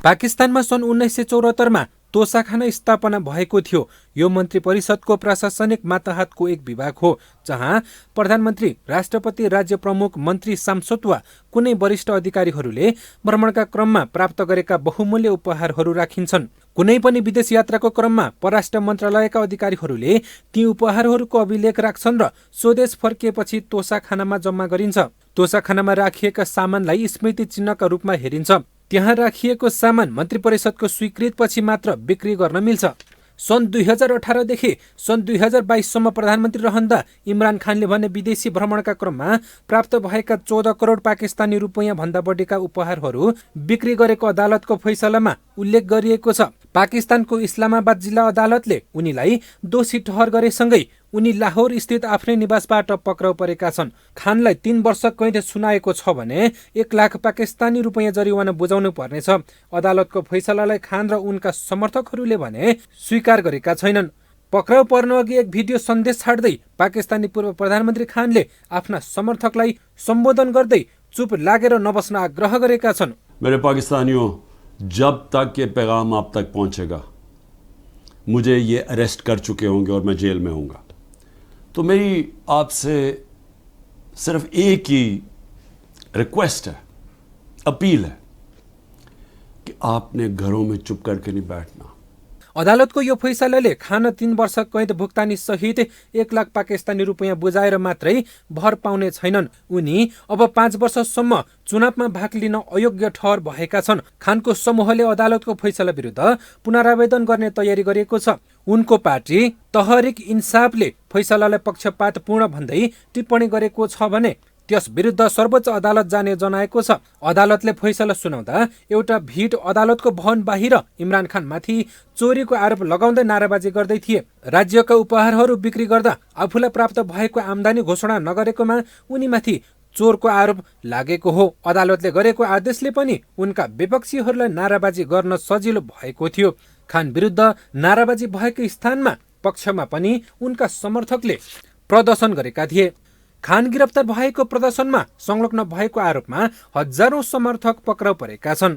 पाकिस्तानमा सन् 1974 मा तोसाखाना स्थापना भएको थियो। यो मन्त्री परिषदको प्रशासनिक मातहतको एक विभाग हो जहाँ प्रधानमन्त्री, राष्ट्रपति, राज्य प्रमुख, मन्त्री, सांसद वा कुनै वरिष्ठ अधिकारीहरूले भ्रमणका क्रममा प्राप्त गरेका बहुमूल्य उपहारहरू राखिन्छन्। कुनै पनि विदेश यात्राको क्रममा परराष्ट्र मन्त्रालयका अधिकारीहरूले ती उपहारहरूको अभिलेख राख्छन् र स्वदेश फर्किएपछि तोसाखानामा जम्मा गरिन्छ। तोसाखानामा राखिएका सामानलाई स्मृति चिन्हका रूपमा हेरिन्छ। त्यहाँ राखिएको सामान मन्त्री परिषदको स्वीकृतपछि मात्र बिक्री गर्न मिल्छ। सन् 2018 देखि सन् 2022 सम्म प्रधानमन्त्री रहँदा इमरान खानले भने विदेशी भ्रमणका क्रममा प्राप्त भएका 14 करोड पाकिस्तानी रुपैयाँ भन्दा बढीका उपहारहरू बिक्री गरेको अदालतको फैसलामा उल्लेख गरिएको छ। पाकिस्तानको इस्लामाबाद जिल्ला अदालतले उनीलाई दोषी ठहर गरेसँगै उनी लाहोर स्थित आफ्नै निवासबाट पक्राउ परेका छन्। खानलाई 3 वर्ष कैद सुनाएको छ भने 1 लाख पाकिस्तानी रुपैयाँ जरिवाना बुझाउनु पर्नेछ। अदालतको फैसलालाई खान र उनका समर्थकहरूले भने स्वीकार गरेका छैनन्। पक्राउ पर्नु अघि एक भिडियो सन्देश छाड्दै पाकिस्तानी पूर्व प्रधानमन्त्री खानले आफ्ना समर्थकलाई सम्बोधन गर्दै चुप लागेर नबस्न आग्रह गरेका छन्।
मेरे पाकिस्तानियों, जब तक ये पैगाम आप तक पहुंचेगा मुझे ये अरेस्ट कर चुके होंगे और मैं जेल में होऊंगा। तो मेरी आपसे सिर्फ एक ही रिक्वेस्ट है, अपील है कि आपने घरों में चुप करके नहीं बैठना।
अदालतको यो फैसलाले खान 3 वर्ष कैद भुक्तानी सहित 1 लाख पाकिस्तानी रुपैयाँ बुझाएर मात्रै भर पाउने छैनन्। उनी अब 5 वर्षसम्म चुनावमा भाग लिन अयोग्य ठहर भएका छन्। खानको समूहले अदालतको फैसला विरुद्ध पुनरावेदन गर्ने तयारी गरेको छ। उनको पार्टी तहरिक इन्साफले फैसलालाई पक्षपातपूर्ण भन्दै टिप्पणी गरेको छ भने त्यस विरुद्ध सर्वोच्च अदालत जाने जनाएको छ। अदालतले फैसला सुनाउँदा एउटा भिड अदालतको भवन बाहिर इमरान खान माथि चोरीको आरोप लगाउँदै नाराबाजी गर्दै थिए। राज्यका उपहारहरू बिक्री गर्दा आफूलाई प्राप्त भएको आम्दानी घोषणा नगरेकोमा उनीमाथि चोरको आरोप लागेको हो। अदालतले गरेको आदेशले पनि उनका विपक्षीहरूलाई नाराबाजी गर्न सजिलो भएको थियो। खान विरुद्ध नाराबाजी भएको स्थानमा पक्षमा पनि उनका समर्थकले प्रदर्शन गरेका थिए। खान गिरफ्तार भएको प्रदर्शनमा संलग्न भएको आरोपमा हजारौं समर्थक पक्राउ परेका छन्।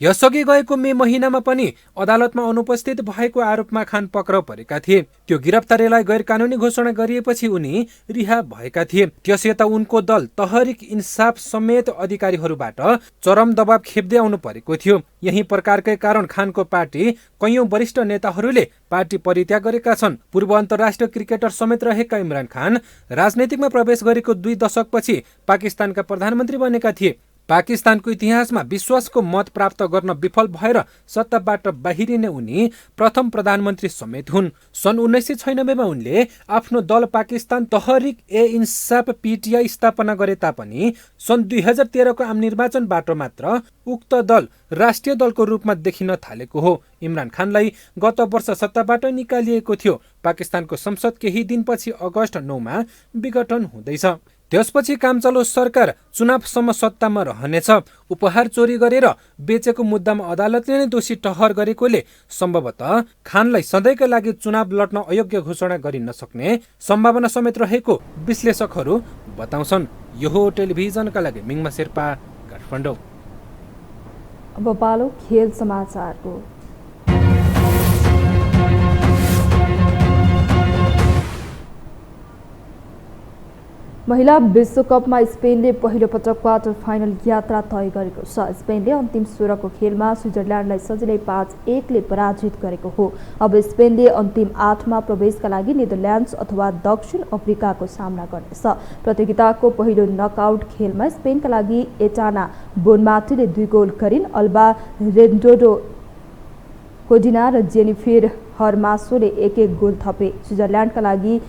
यसअघि गएको मे महिनामा पनि अदालतमा अनुपस्थित भएको आरोपमा खान पक्राउ परेका थिए। त्यो गिरफ्तारीलाई गैर कानूनी घोषणा गरिएपछि उनी रिहा भएका थिए। त्यसयता उनको दल तहरिक इन्साफ समेत अधिकारीहरूबाट चरम दबाव खेप्दै आउनु परेको थियो। यही प्रकारकै कारण खानको पार्टी कैयौं वरिष्ठ नेताहरूले पार्टी परित्याग गरेका छन्। पूर्व अन्तर्राष्ट्रिय क्रिकेटर समेत रहेका इमरान खान राजनीतिकमा प्रवेश गरेको 2 दशकपछि पाकिस्तानका प्रधानमन्त्री बनेका थिए। पाकिस्तानको इतिहासमा विश्वासको मत प्राप्त गर्न विफल भएर सत्ताबाट बाहिरिने उनी प्रथम प्रधानमन्त्री समेत हुन्। सन् 1996 मा उनले आफ्नो दल पाकिस्तान तहरिक ए इन्साफ पीटीआई स्थापना गरे तापनि सन् 2013 को आम निर्वाचनबाट मात्र उक्त दल राष्ट्रिय दलको रूपमा देखिन थालेको हो। इमरान खानलाई गत वर्ष सत्ताबाट निकालिएको थियो। पाकिस्तानको संसद केही दिनपछि अगस्त 9 मा विघटन हुँदैछ। त्यसपछि कामचलो सरकार चुनावसम्म सत्तामा रहनेछ। उपहार चोरी गरेर बेचेको मुद्दामा अदालतले नै दोषी ठहर गरेकोले सम्भवतः खानलाई सधैँका लागि चुनाव लड्न अयोग्य घोषणा गरिन सक्ने सम्भावना समेत रहेको विश्लेषकहरू बताउँछन्। यो हो टेलिभिजनका लागि मिङमा शेर्पा, काठमाडौँ।
अब पालो खेल समाचारको। महिला विश्वकपमा स्पेनले पहिलो पटक क्वार्टर फाइनल यात्रा तय गरेको छ। स्पेनले अन्तिम 16 को खेलमा स्विजरल्यान्डलाई सजिलै 5-1 ले पराजित गरेको हो। अब स्पेनले अन्तिम 8 मा प्रवेशका लागि नेदरल्यान्ड्स अथवा दक्षिण अफ्रिकाको सामना गर्नेछ। प्रतियोगिताको पहिलो नकआउट खेलमा स्पेनका लागि एटाना बोनमाटीले 2 गोल गरिन्। अल्बा रेन्डोडो कोडिना र जेनिफर हरमासोले 1-1 गोल थपे। स्विजरल्यान्डका लागि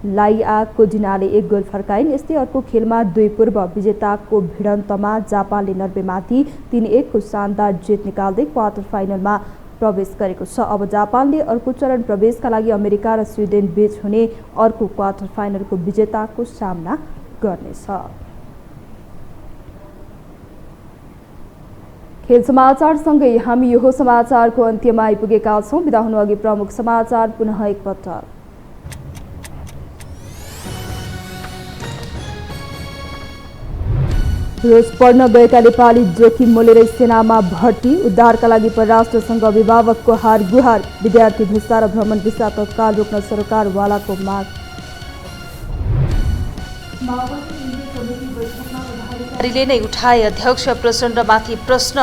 लाइआ कोडिनाले 1 गोल फर्काइन्। यस्तै अर्को खेलमा 2 पूर्व विजेताको भिडन्तमा जापानले नर्वेमाथि 3-1 को शानदार जित निकाल्दै क्वार्टर फाइनलमा प्रवेश गरेको छ। अब जापानले अर्को चरण प्रवेशका लागि अमेरिका र स्विडेन बीच हुने अर्को क्वार्टर फाइनलको विजेताको सामना गर्नेछ। खेल समाचारसँगै हामी यो समाचारको अन्त्यमा आइपुगेका छौँ। बिदा हुनु अघि प्रमुख समाचार पुनः एकपटक। रोज पढ्न गएका नेपाली जोखिम मोलेर सेनामा भर्ती। उद्धारका लागि परराष्ट्रसँग अभिभावकको हार गुहार। विद्यार्थी भिसा र भ्रमण भिसा तत्काल रोक्न सरकारवालाको माग।
ले नै उठाए अध्यक्ष प्रचण्डमाथि प्रश्न।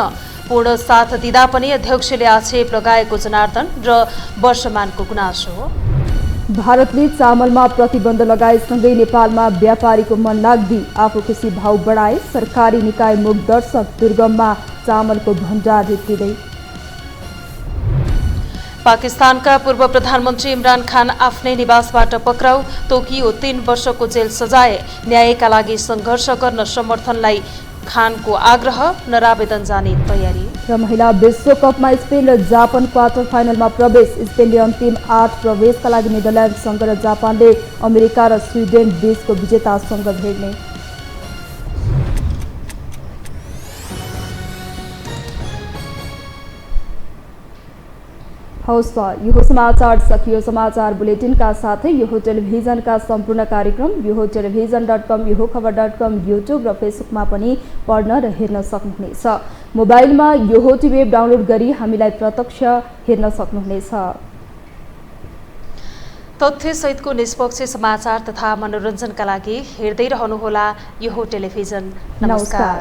पूर्ण साथ दिँदा पनि अध्यक्षले आक्षेप लगाएको जनार्दन र वर्षमानको गुनासो।
भारतले चामलमा प्रतिबन्ध लगाएसँगै नेपालमा व्यापारीको मन लाग्दी। आफू खुसी भाव बढाए। सरकारी निकाय मुख दर्शक। दुर्गममा चामलको भण्डार रित्तिँदै।
पाकिस्तानका पूर्व प्रधानमन्त्री इमरान खान आफ्नै निवासबाट पक्राउ। तोकियो 3 वर्षको जेल सजाय। न्यायका लागि सङ्घर्ष गर्न समर्थनलाई खानको आग्रह। पुनरावेदन जाने तयारी।
र महिला विश्वकपमा स्पेन र जापान क्वार्टर फाइनलमा प्रवेश। स्पेनले अन्तिम 8 प्रवेशका लागि नेदरल्यान्डसँग र जापानले अमेरिका र स्विडेन बीचको विजेतासँग भेट्ने। हवस् त यो समाचार सकियो। समाचार बुलेटिनका साथै यो टेलिभिजनका सम्पूर्ण कार्यक्रम यो टेलिभिजन.com, यो खबर.com, युट्युब र फेसबुकमा पनि पढ्न र हेर्न सक्नुहुनेछ। मोबाइलमा यो टिभी एप डाउनलोड गरी हामीलाई प्रत्यक्ष हेर्न सक्नुहुनेछ।
तथ्यसहितको निष्पक्ष समाचार तथा मनोरञ्जनका लागि हेर्दै रहनुहोला यो टेलिभिजन। नमस्कार।